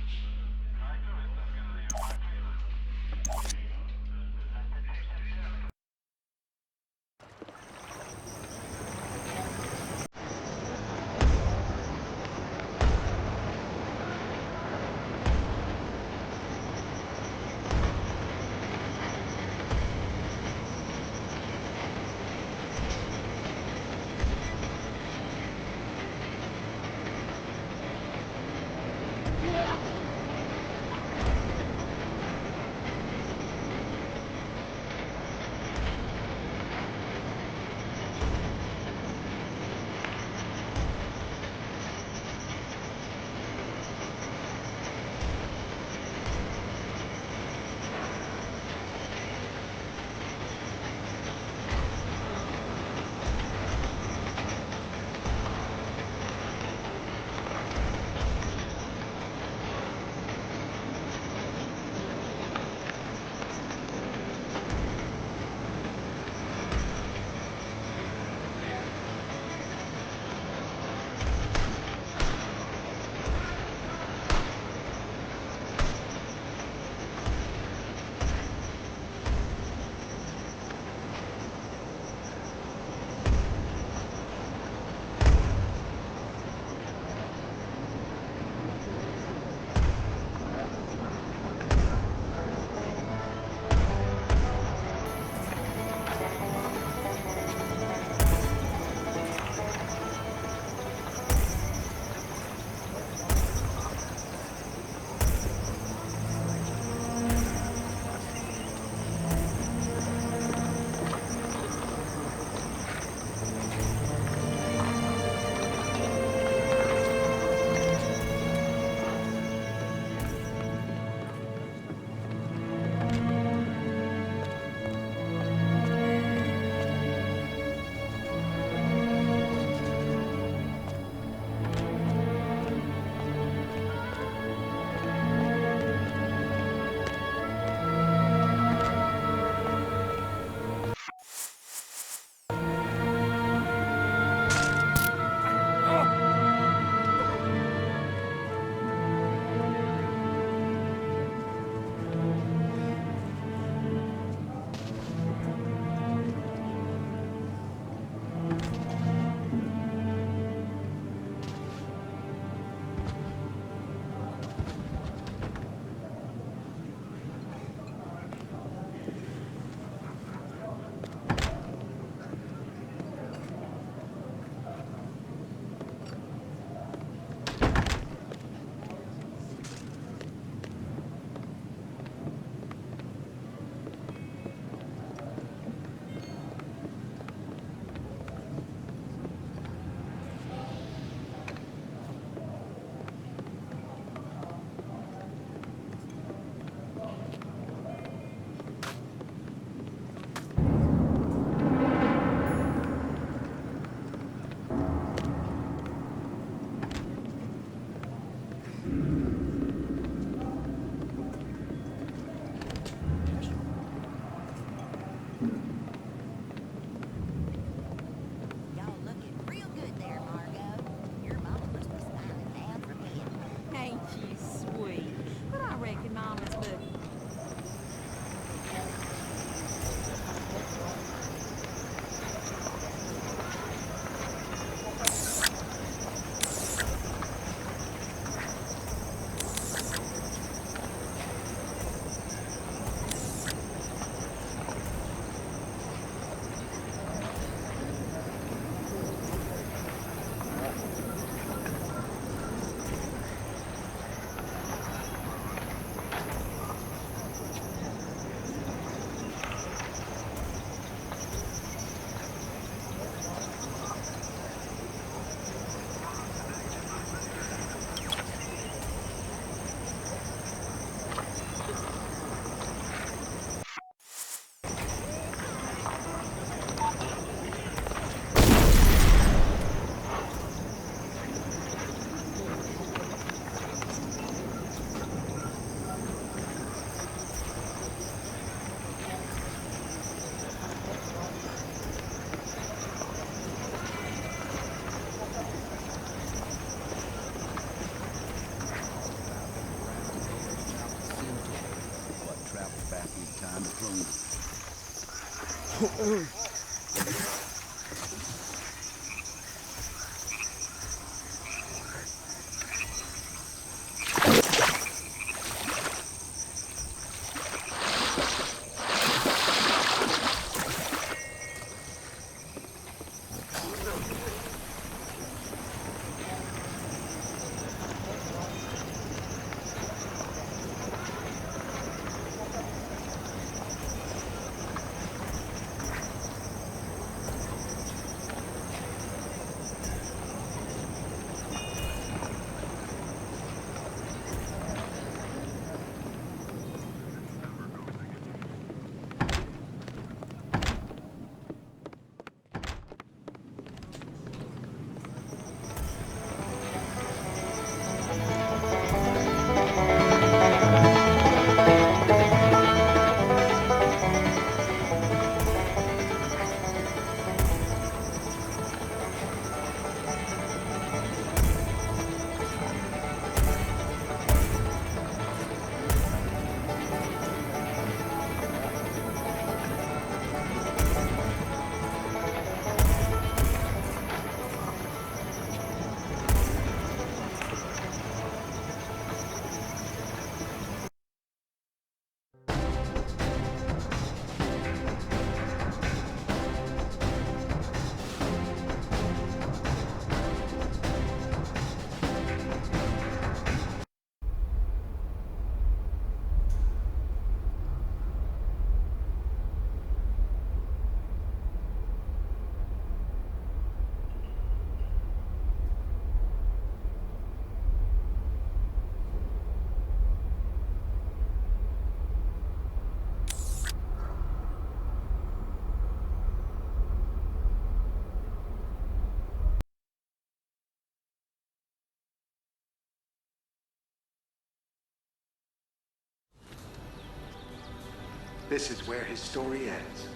This is where his story ends.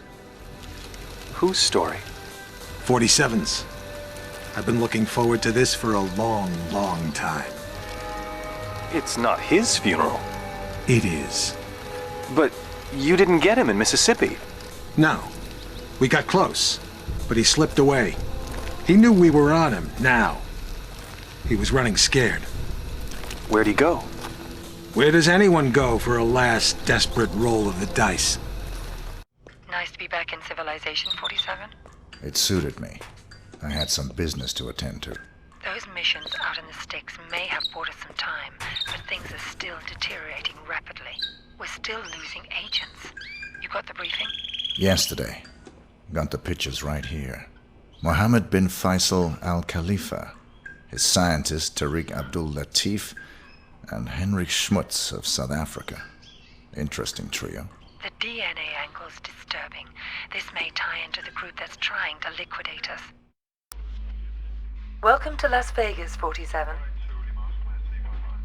Whose story? 47's. I've been looking forward to this for a long, long time. It's not his funeral. It is. But you didn't get him in Mississippi. No. We got close, but he slipped away. He knew we were on him, now. He was running scared. Where'd he go? Where does anyone go for a last desperate roll of the dice? Nice to be back in civilization, 47. It suited me. I had some business to attend to. Those missions out in the sticks may have bought us some time, but things are still deteriorating rapidly. We're still losing agents. You got the briefing? Yesterday. Got the pictures right here. Mohammed bin Faisal al-Khalifa, his scientist Tariq Abdul Latif, and Henrik Schmutz of South Africa. Interesting trio. The DNA angle's disturbing. This may tie into the group that's trying to liquidate us. Welcome to Las Vegas, 47.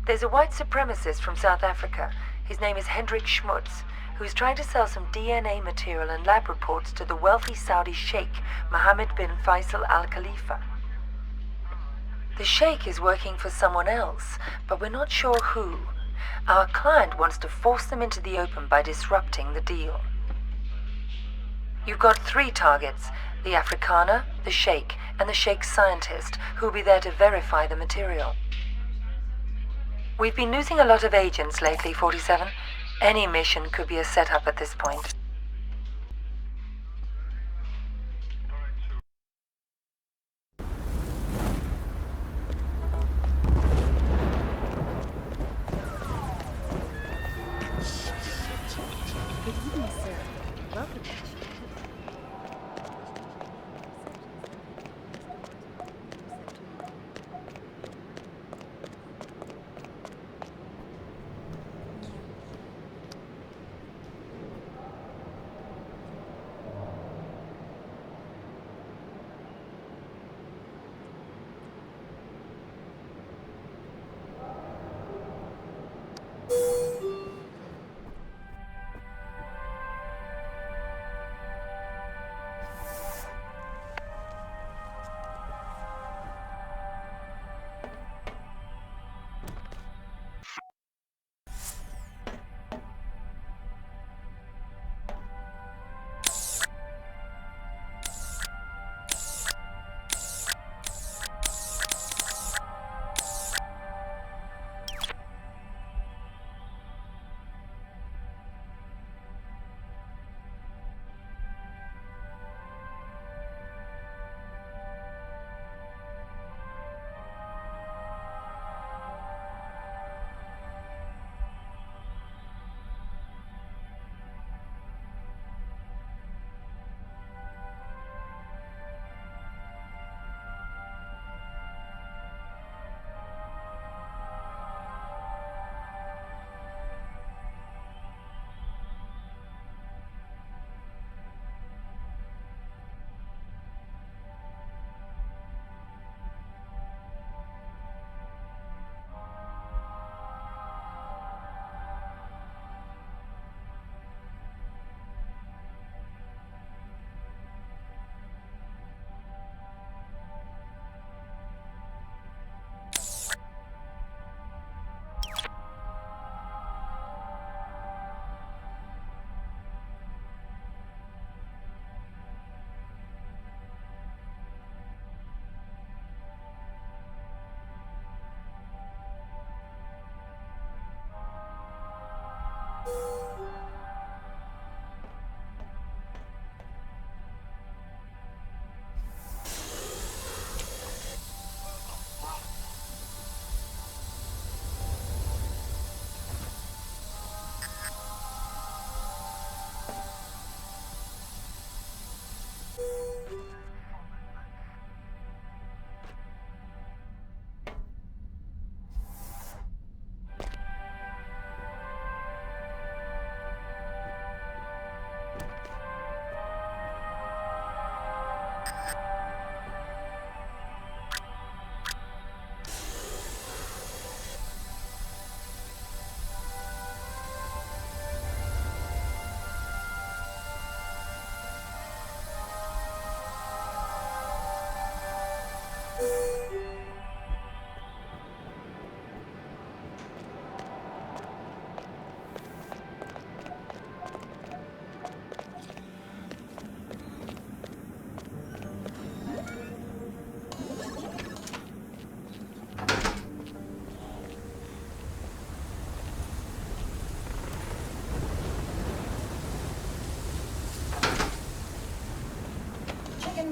There's a white supremacist from South Africa. His name is Henrik Schmutz, who's trying to sell some DNA material and lab reports to the wealthy Saudi sheikh, Mohammed bin Faisal al-Khalifa. The sheikh is working for someone else, but we're not sure who. Our client wants to force them into the open by disrupting the deal. You've got 3 targets, the Afrikaner, the sheikh, and the sheikh's scientist, who'll be there to verify the material. We've been losing a lot of agents lately, 47. Any mission could be a setup at this point.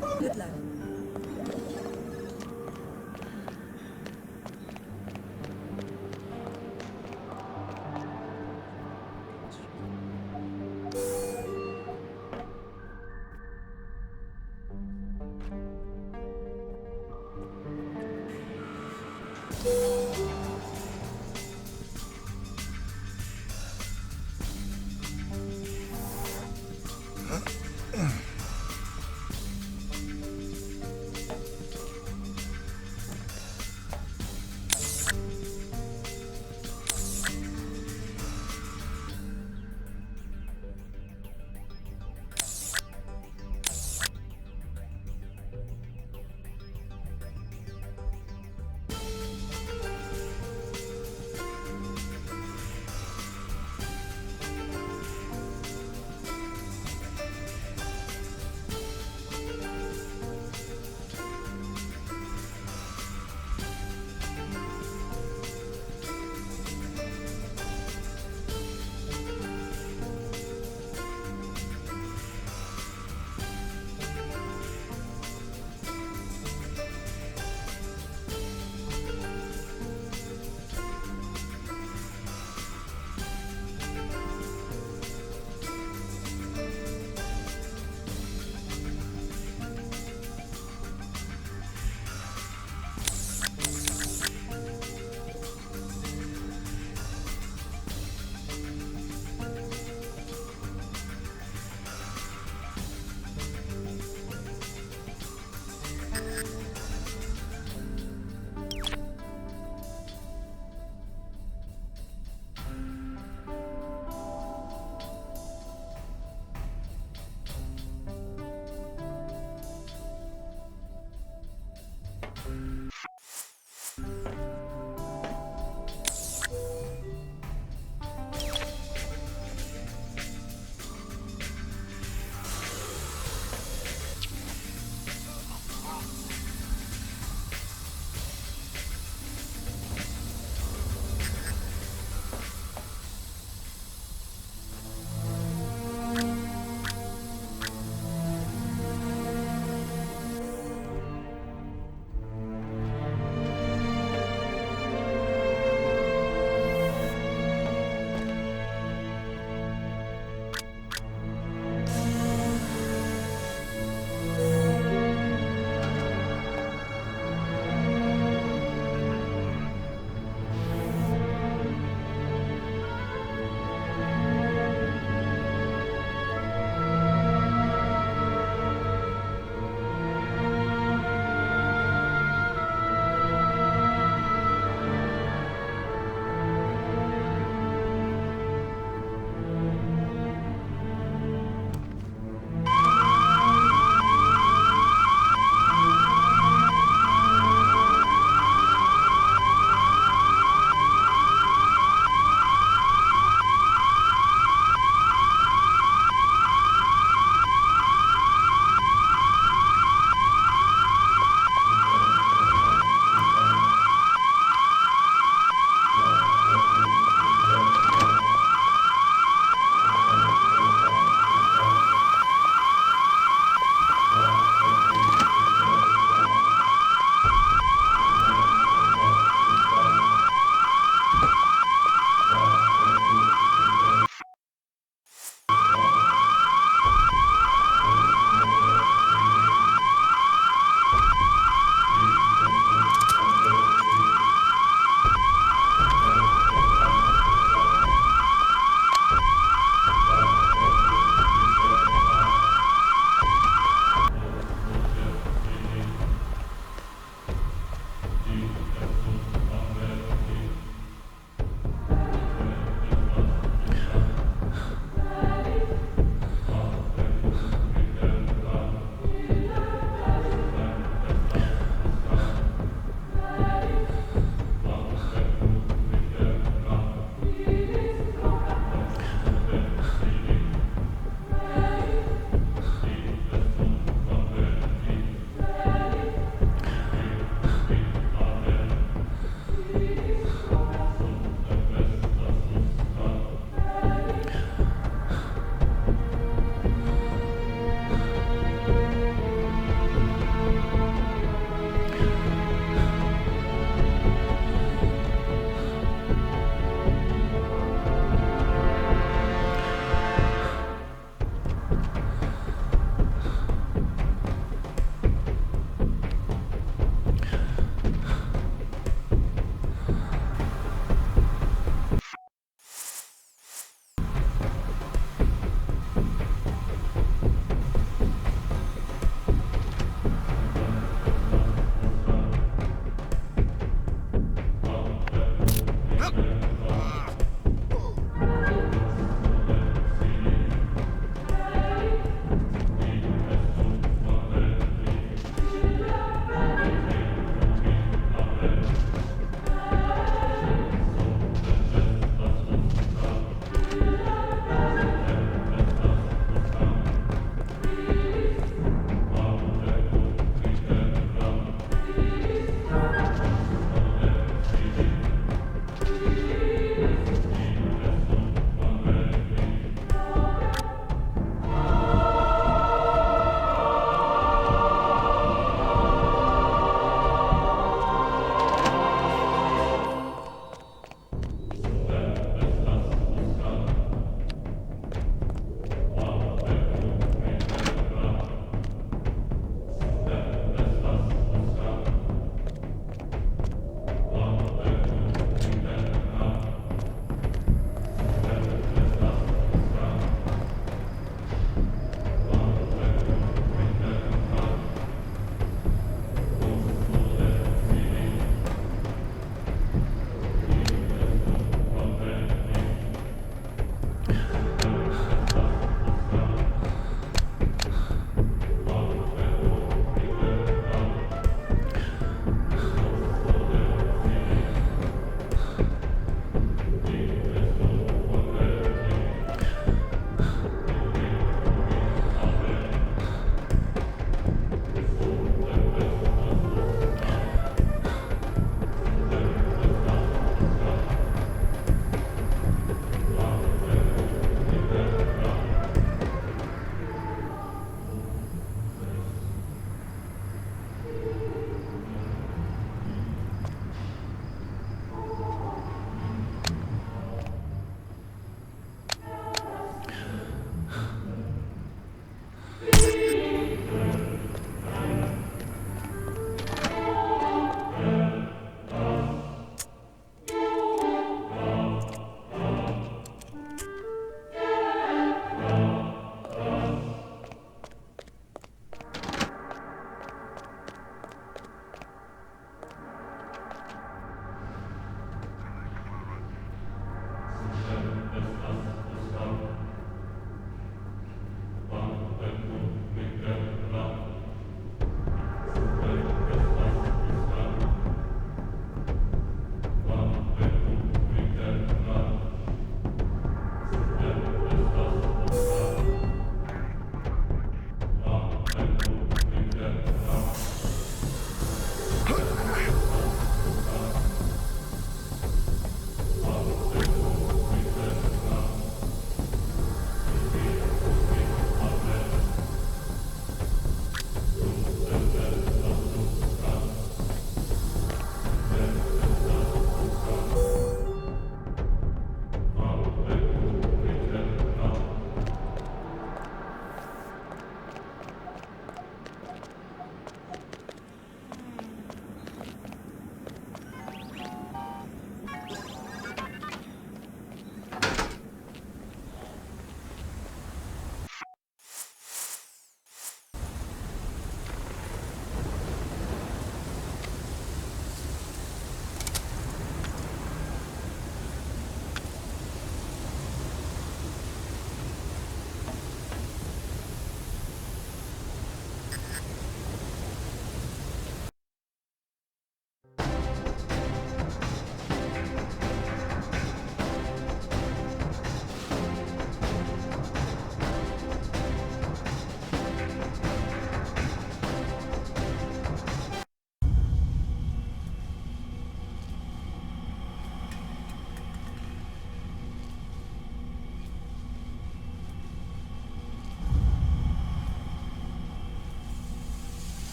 Good luck.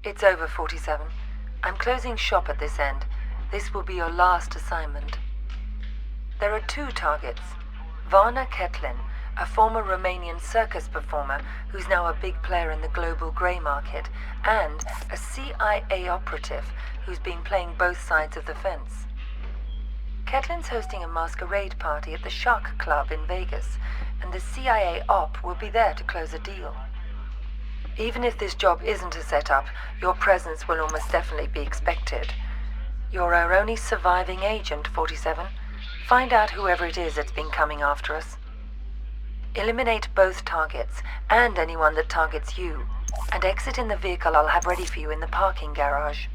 It's over, 47. I'm closing shop at this end. This will be your last assignment. There are 2 targets. Varna Ketlin, a former Romanian circus performer who's now a big player in the global grey market, and a CIA operative who's been playing both sides of the fence. Ketlin's hosting a masquerade party at the Shark Club in Vegas, and the CIA op will be there to close a deal. Even if this job isn't a setup, your presence will almost definitely be expected. You're our only surviving agent, 47. Find out whoever it is that's been coming after us. Eliminate both targets, and anyone that targets you, and exit in the vehicle I'll have ready for you in the parking garage.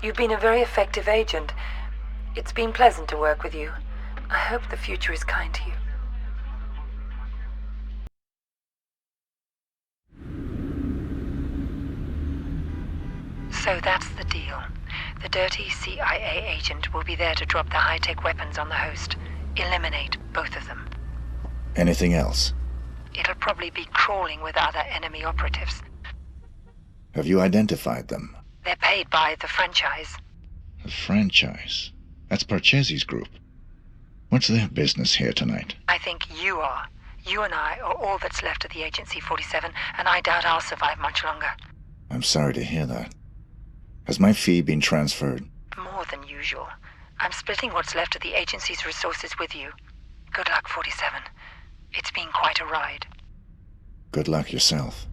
You've been a very effective agent. It's been pleasant to work with you. I hope the future is kind to you. So that's the deal. The dirty CIA agent will be there to drop the high-tech weapons on the host. Eliminate both of them. Anything else? It'll probably be crawling with other enemy operatives. Have you identified them? They're paid by the franchise. The franchise? That's Parcheesi's group. What's their business here tonight? I think you are. You and I are all that's left of the Agency 47, and I doubt I'll survive much longer. I'm sorry to hear that. Has my fee been transferred? More than usual. I'm splitting what's left of the agency's resources with you. Good luck, 47. It's been quite a ride. Good luck yourself.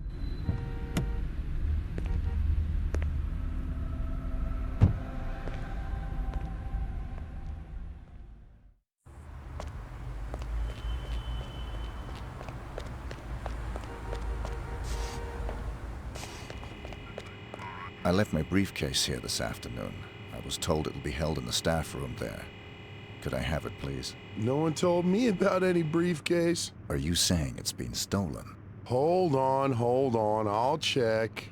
I left my briefcase here this afternoon. I was told it'll be held in the staff room there. Could I have it, please? No one told me about any briefcase. Are you saying it's been stolen? Hold on. I'll check.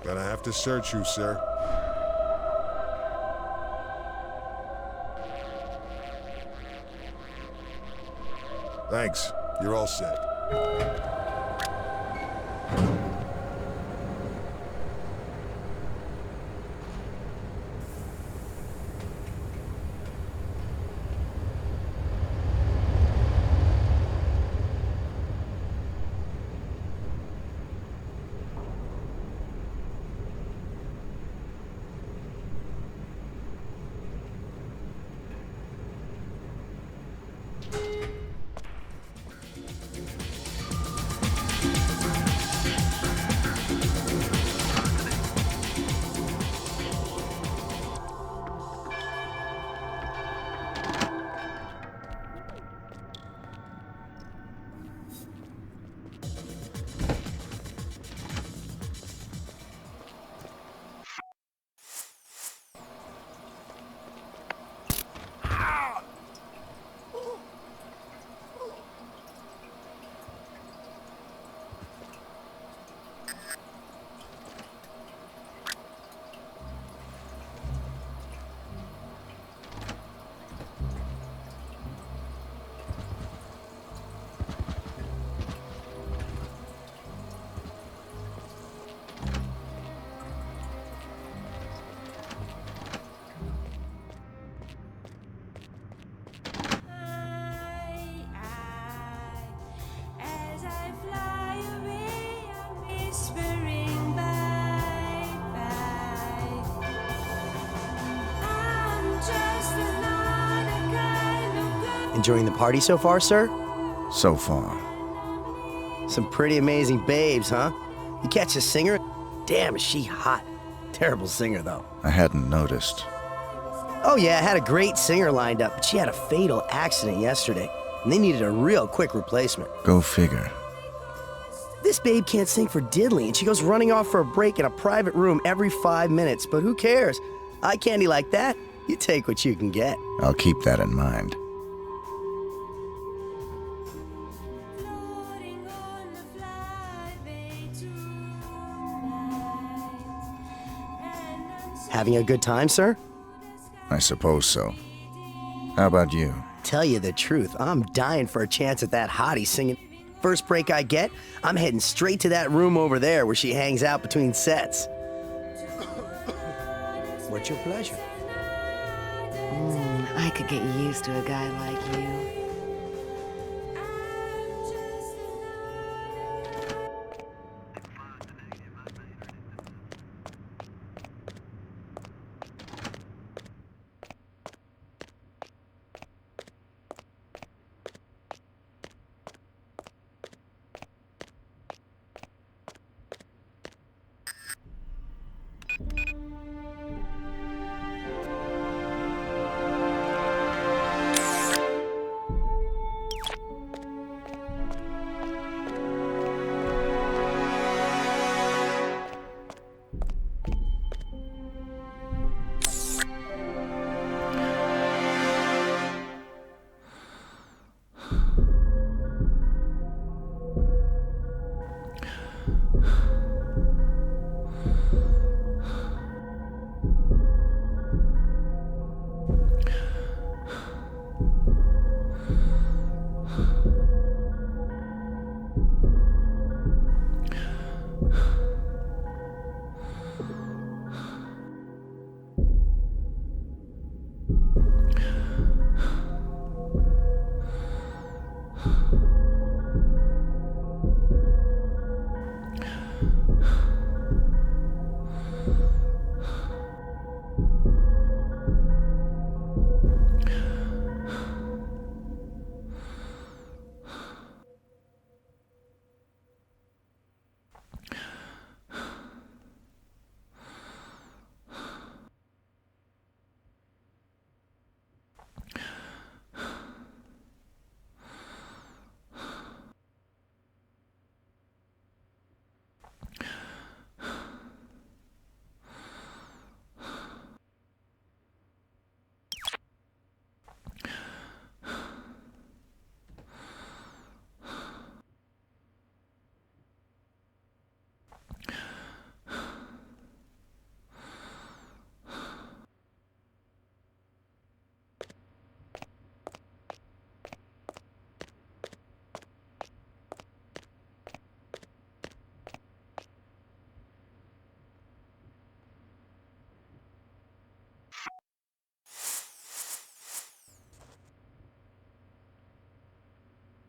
Gonna have to search you, sir. Thanks. You're all set. Enjoying the party so far, sir? So far. Some pretty amazing babes, huh? You catch a singer? Damn, is she hot. Terrible singer, though. I hadn't noticed. Oh yeah, I had a great singer lined up, but she had a fatal accident yesterday, and they needed a real quick replacement. Go figure. This babe can't sing for diddly, and she goes running off for a break in a private room every 5 minutes, but who cares? Eye candy like that, you take what you can get. I'll keep that in mind. Having a good time, sir? I suppose so. How about you? Tell you the truth, I'm dying for a chance at that hottie singing. First break I get, I'm heading straight to that room over there where she hangs out between sets. What's your pleasure? I could get used to a guy like you.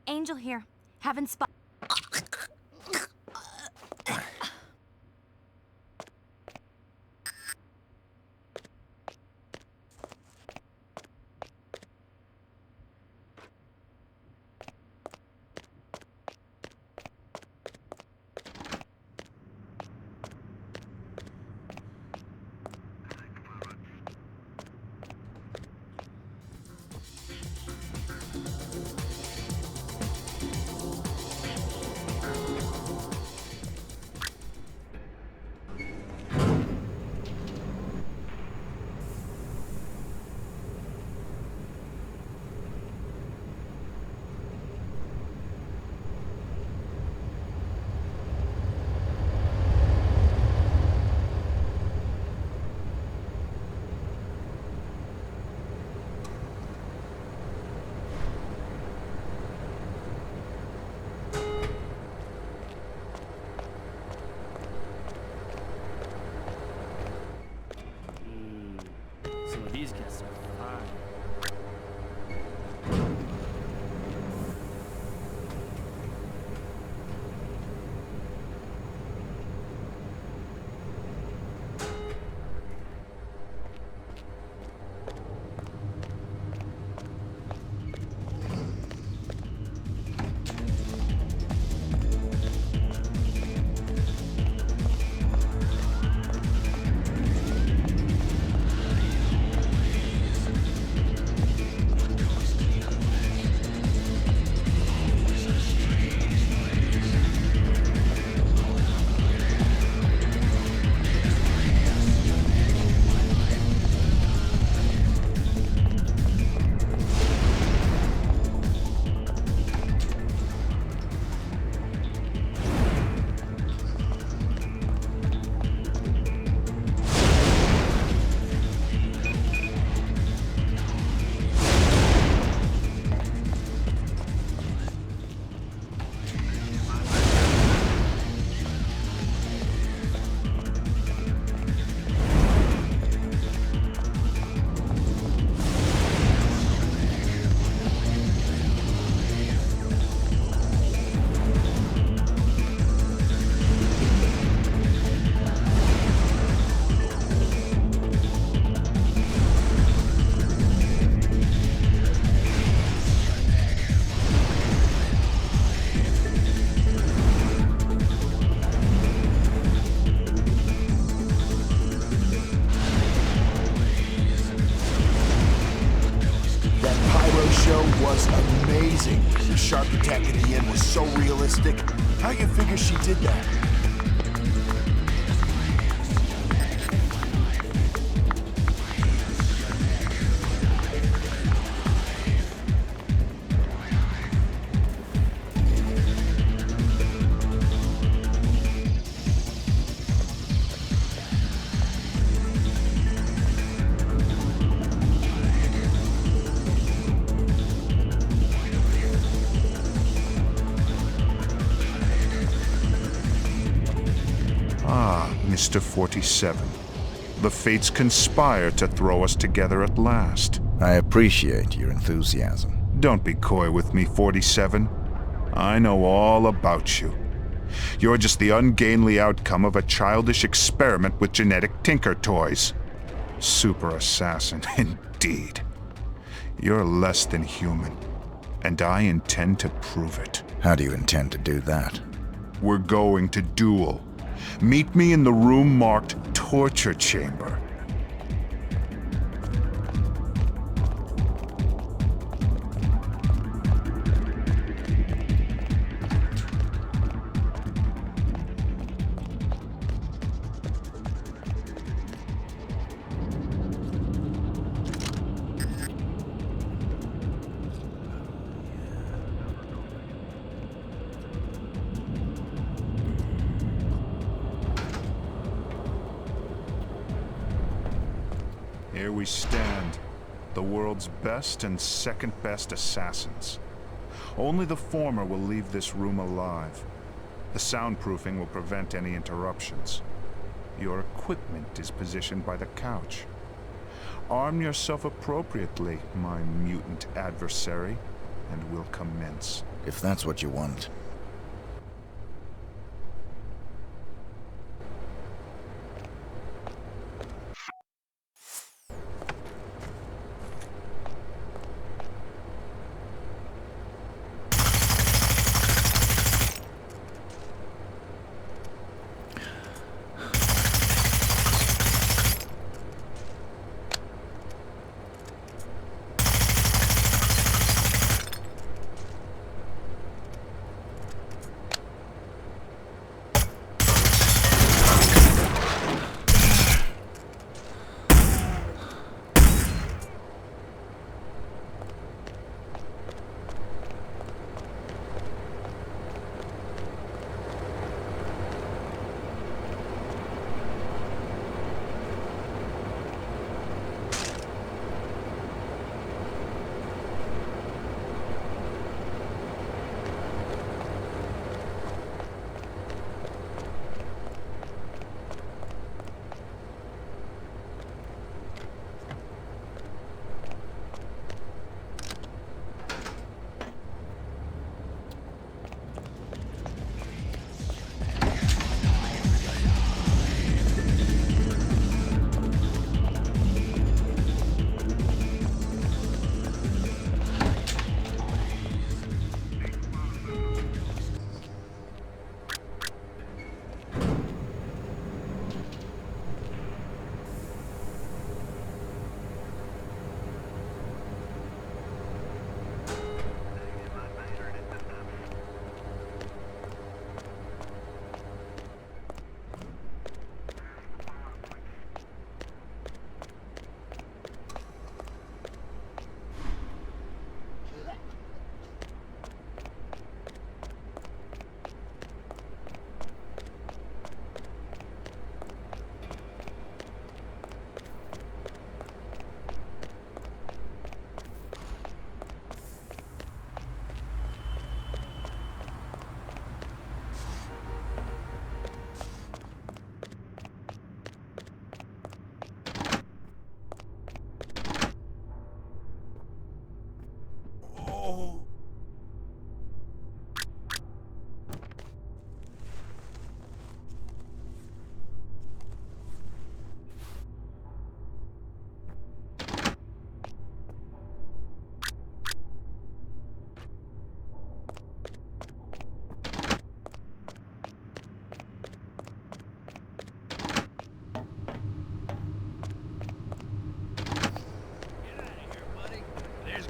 Angel here. Haven't spot. Some of these guests are fine. amazing. The shark attack at the end was so realistic. How you figure she did that? Mr. 47. The fates conspire to throw us together at last. I appreciate your enthusiasm. Don't be coy with me, 47. I know all about you. You're just the ungainly outcome of a childish experiment with genetic tinker toys. Super assassin, indeed. You're less than human, and I intend to prove it. How do you intend to do that? We're going to duel. Meet me in the room marked Torture Chamber. Here we stand, the world's best and second best assassins. Only the former will leave this room alive. The soundproofing will prevent any interruptions. Your equipment is positioned by the couch. Arm yourself appropriately, my mutant adversary, and we'll commence. If that's what you want.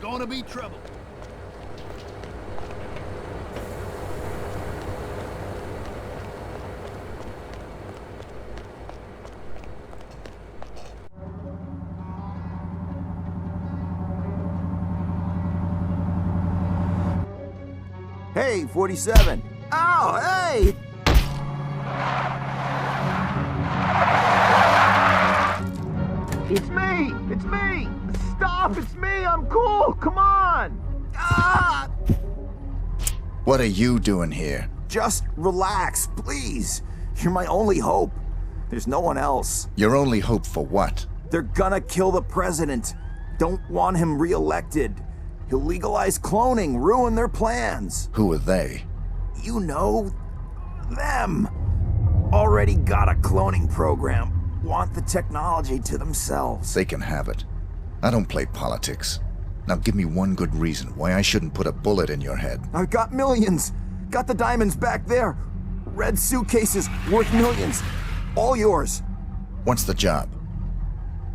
Gonna be trouble. Hey, 47. Oh, hey! It's me! It's me! Stop! It's me! I'm cool! Come on! Ah! What are you doing here? Just relax, please. You're my only hope. There's no one else. Your only hope for what? They're gonna kill the president. Don't want him re-elected. He'll legalize cloning, ruin their plans. Who are they? You know, them. Already got a cloning program. Want the technology to themselves. They can have it. I don't play politics. Now give me one good reason why I shouldn't put a bullet in your head. I've got millions. Got the diamonds back there. Red suitcases worth millions. All yours. What's the job?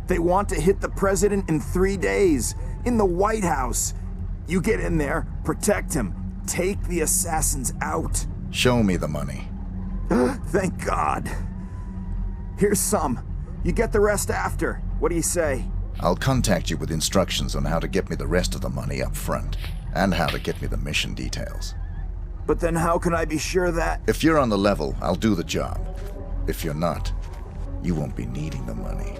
They want to hit the president in 3 days. In the White House. You get in there, protect him, take the assassins out. Show me the money. Thank God. Here's some. You get the rest after. What do you say? I'll contact you with instructions on how to get me the rest of the money up front, and how to get me the mission details. But then how can I be sure that... If you're on the level, I'll do the job. If you're not, you won't be needing the money.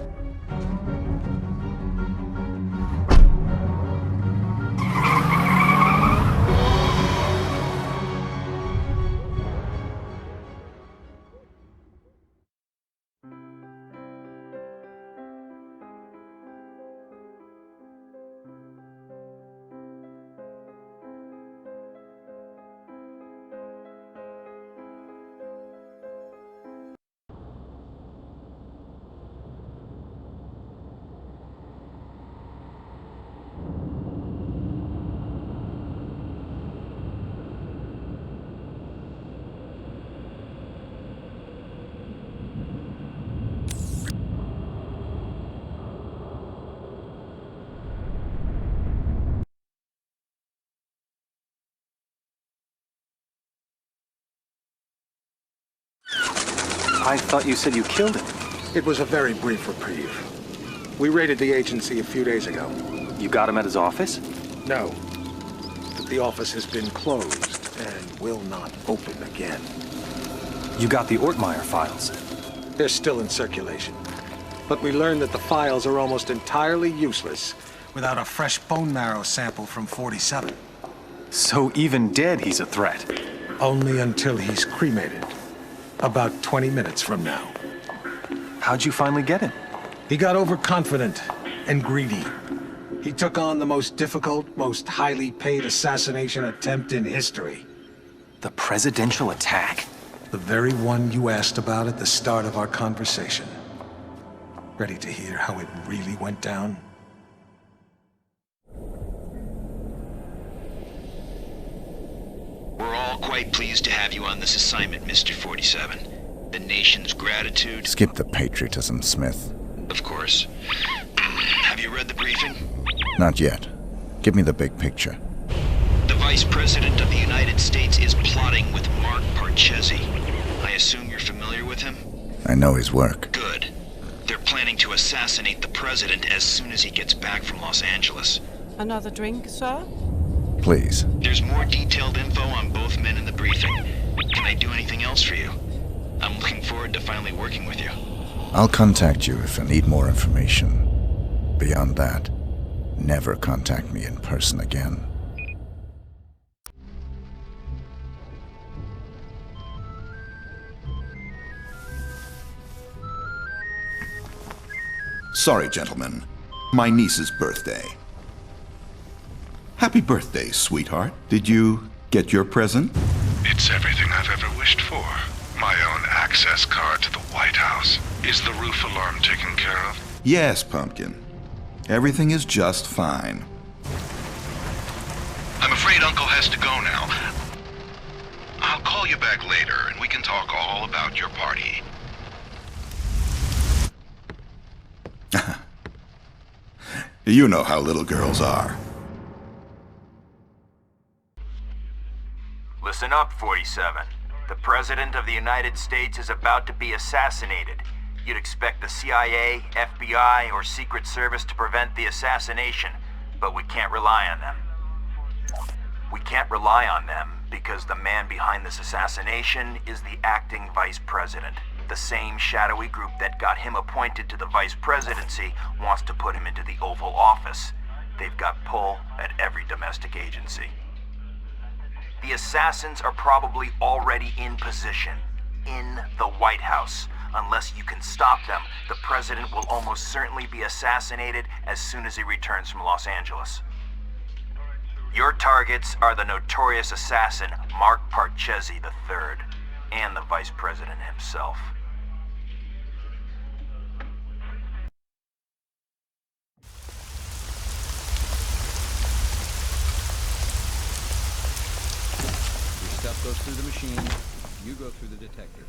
I thought you said you killed him. It was a very brief reprieve. We raided the agency a few days ago. You got him at his office? No. But the office has been closed and will not open again. You got the Ortmeyer files? They're still in circulation. But we learned that the files are almost entirely useless without a fresh bone marrow sample from 47. So even dead, he's a threat? Only until he's cremated. About 20 minutes from now. How'd you finally get him? He got overconfident and greedy. He took on the most difficult, most highly paid assassination attempt in history. The presidential attack? The very one you asked about at the start of our conversation. Ready to hear how it really went down? We're all quite pleased to have you on this assignment, Mr. 47. The nation's gratitude... Skip the patriotism, Smith. Of course. Have you read the briefing? Not yet. Give me the big picture. The Vice President of the United States is plotting with Mark Parchesi. I assume you're familiar with him? I know his work. Good. They're planning to assassinate the president as soon as he gets back from Los Angeles. Another drink, sir? Please. There's more detailed info on both men in the briefing. Can I do anything else for you? I'm looking forward to finally working with you. I'll contact you if I need more information. Beyond that, never contact me in person again. Sorry, gentlemen. My niece's birthday. Happy birthday, sweetheart. Did you get your present? It's everything I've ever wished for. My own access card to the White House. Is the roof alarm taken care of? Yes, Pumpkin. Everything is just fine. I'm afraid Uncle has to go now. I'll call you back later and we can talk all about your party. You know how little girls are. Listen up, 47. The President of the United States is about to be assassinated. You'd expect the CIA, FBI, or Secret Service to prevent the assassination, but we can't rely on them. We can't rely on them Because the man behind this assassination is the acting vice president. The same shadowy group that got him appointed to the vice presidency wants to put him into the Oval Office. They've got pull at every domestic agency. The assassins are probably already in position, in the White House. Unless you can stop them, the president will almost certainly be assassinated as soon as he returns from Los Angeles. Your targets are the notorious assassin Mark Parchesi III and the vice president himself. Your stuff goes through the machine, you go through the detector.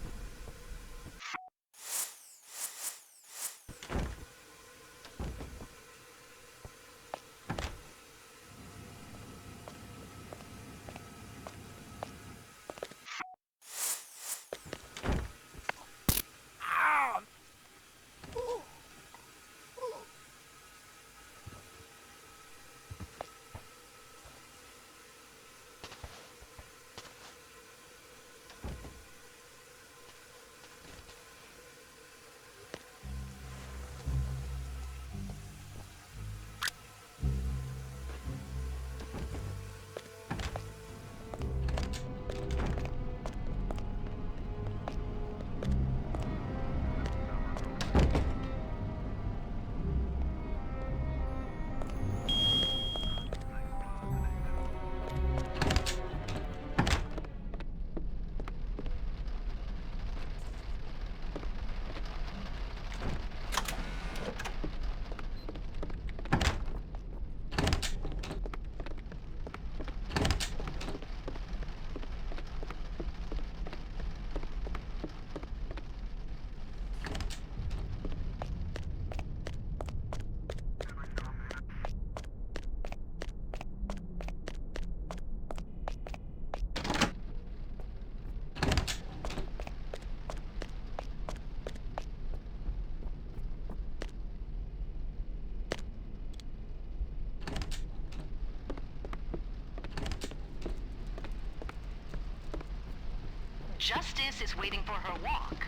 Justice is waiting for her walk.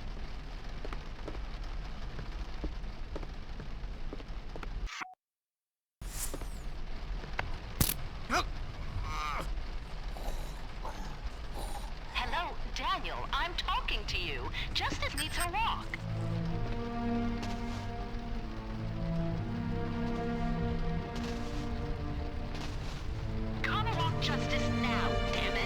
Hello, Daniel. I'm talking to you. Justice needs her walk. Gotta walk Justice now, damn it.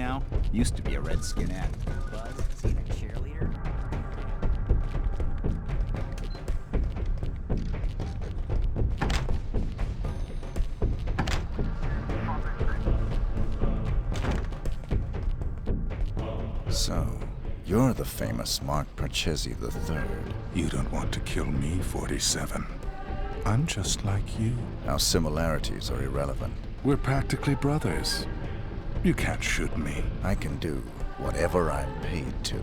now. Used to be a Redskinette. Buzz, seen a cheerleader? So, you're the famous Mark Parchesi III. You don't want to kill me, 47. I'm just like you. Our similarities are irrelevant. We're practically brothers. You can't shoot me. I can do whatever I'm paid to.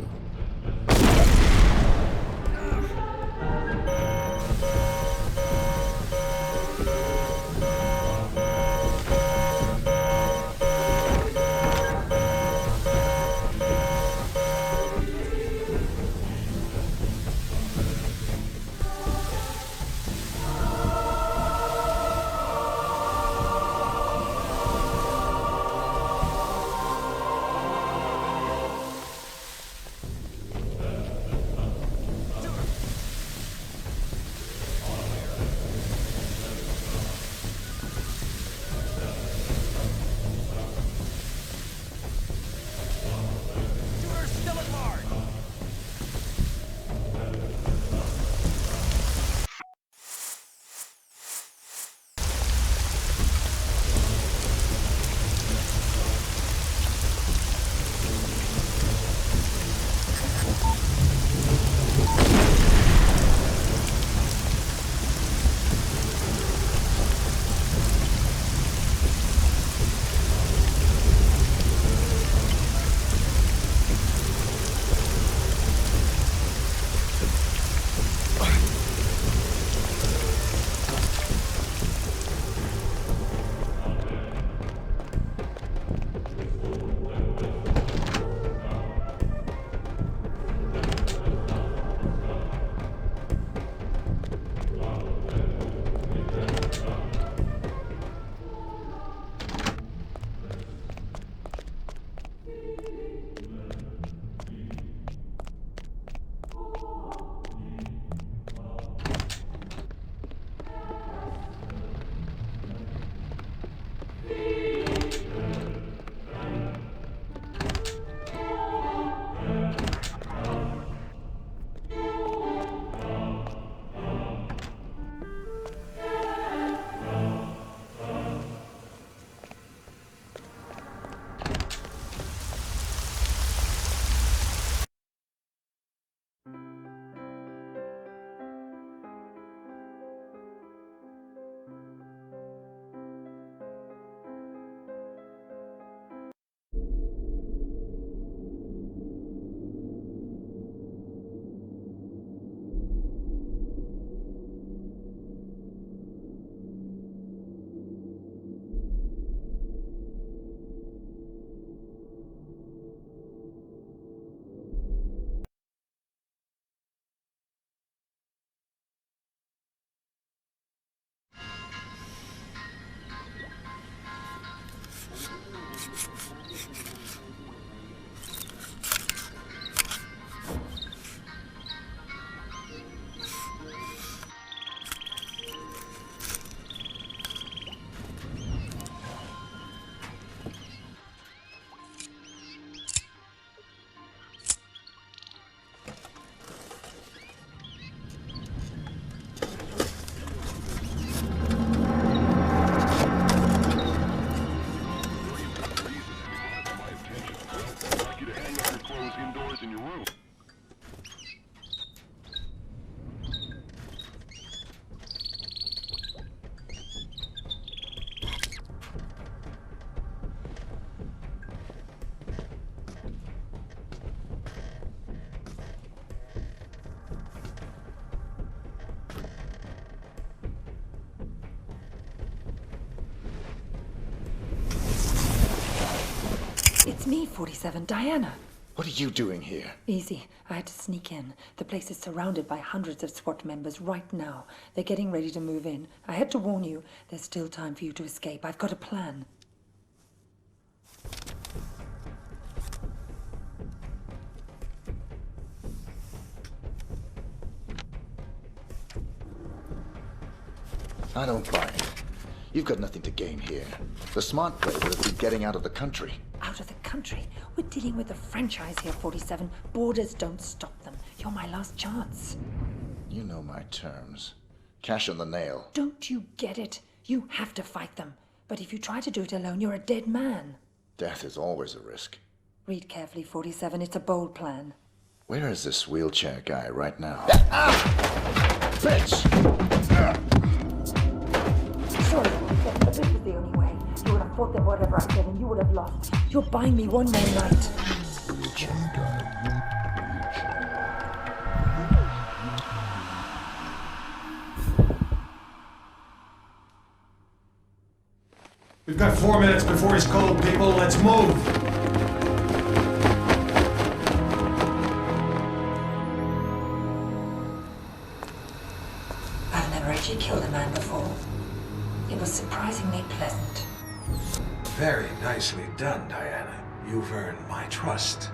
It's me, 47, Diana. What are you doing here? Easy. I had to sneak in. The place is surrounded by hundreds of SWAT members right now. They're getting ready to move in. I had to warn you, there's still time for you to escape. I've got a plan. I don't buy it. You've got nothing to gain here. The smart play would have been getting out of the country. Out of the country. We're dealing with a franchise here, 47. Borders don't stop them. You're my last chance. You know my terms. Cash on the nail. Don't you get it? You have to fight them. But if you try to do it alone, you're a dead man. Death is always a risk. Read carefully, 47. It's a bold plan. Where is this wheelchair guy right now? Bitch! Sorry, 47, but this was the only way. You would have fought them whatever I said, and you would have lost. You're buying me one more night. We've got 4 minutes before he's cold, people. Let's move. I've never actually killed a man before. It was surprisingly pleasant. Very nicely done, Diana. You've earned my trust.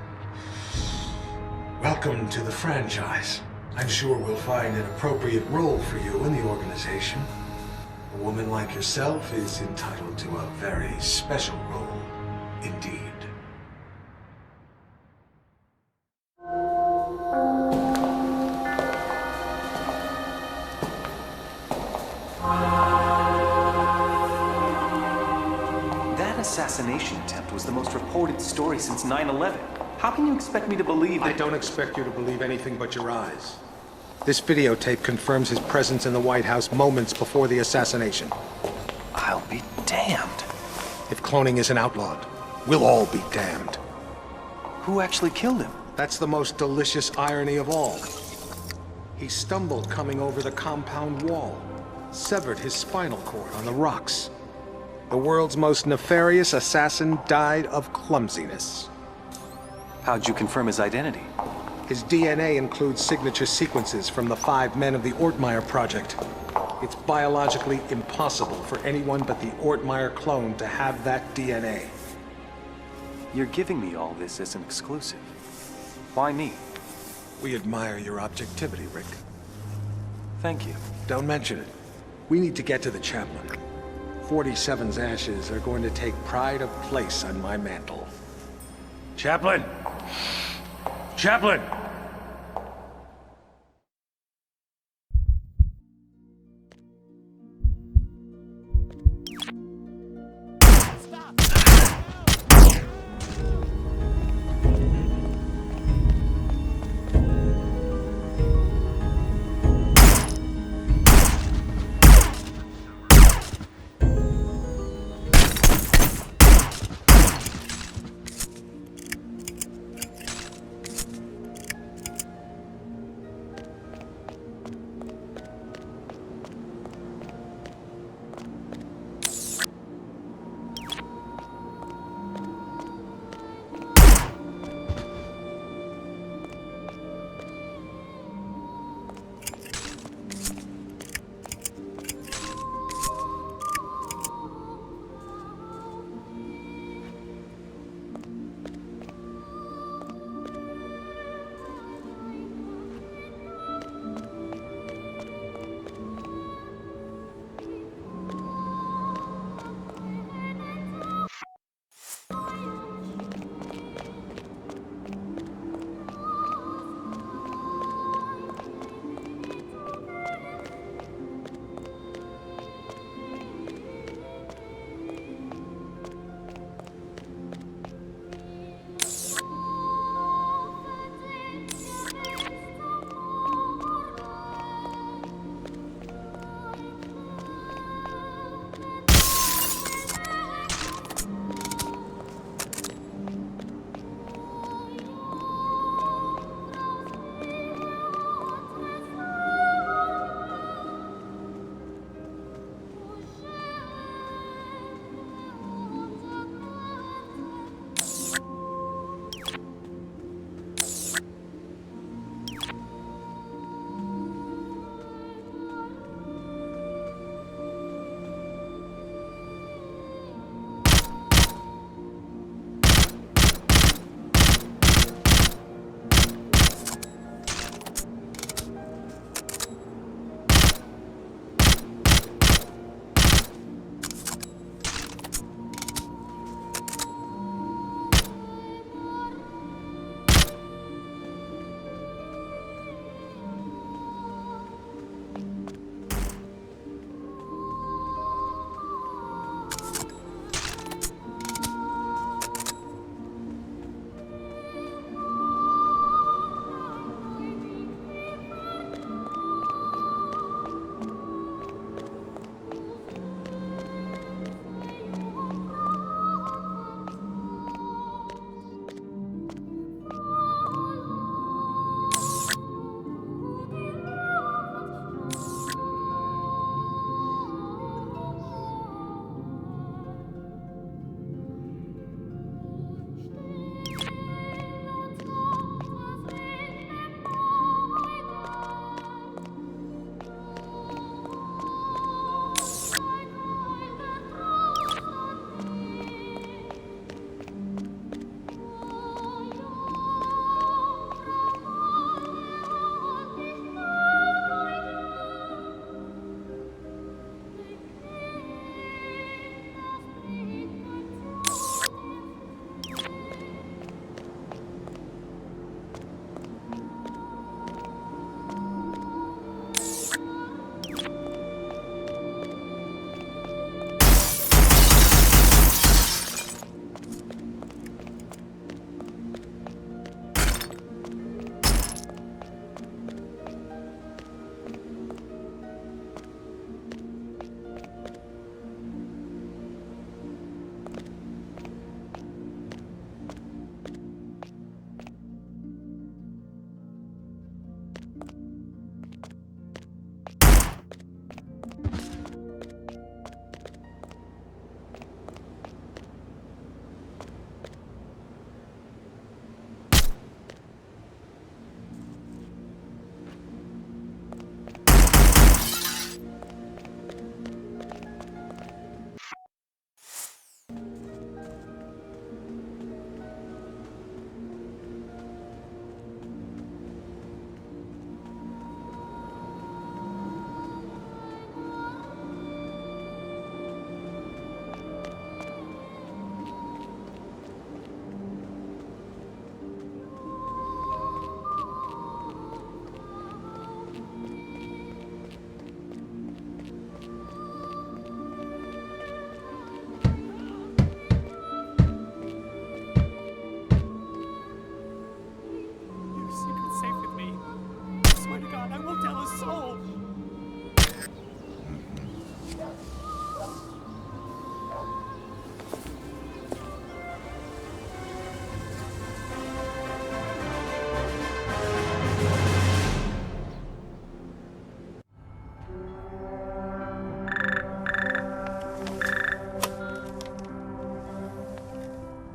Welcome to the franchise. I'm sure we'll find an appropriate role for you in the organization. A woman like yourself is entitled to a very special role, indeed. That assassination attempt was the most reported story since 9/11. How can you expect me to believe that? I don't expect you to believe anything but your eyes. This videotape confirms his presence in the White House moments before the assassination. I'll be damned. If cloning isn't outlawed, we'll all be damned. Who actually killed him? That's the most delicious irony of all. He stumbled coming over the compound wall, severed his spinal cord on the rocks. The world's most nefarious assassin died of clumsiness. How'd you confirm his identity? His DNA includes signature sequences from the 5 men of the Ortmeyer project. It's biologically impossible for anyone but the Ortmeyer clone to have that DNA. You're giving me all this as an exclusive. Why me? We admire your objectivity, Rick. Thank you. Don't mention it. We need to get to the chaplain. 47's ashes are going to take pride of place on my mantle. Chaplain! Chaplain!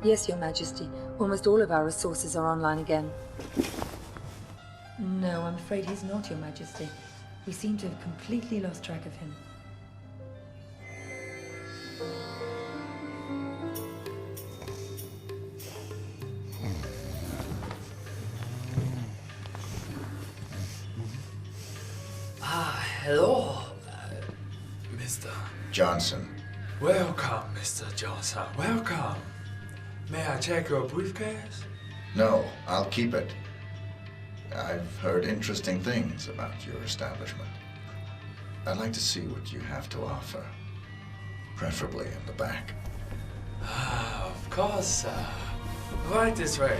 Yes, Your Majesty. Almost all of our resources are online again. No, I'm afraid he's not, Your Majesty. We seem to have completely lost track of him. Hello, Mr. Johnson. Welcome, Mr. Johnson. Welcome. May I check your briefcase? No, I'll keep it. I've heard interesting things about your establishment. I'd like to see what you have to offer. Preferably in the back. Of course, right this way.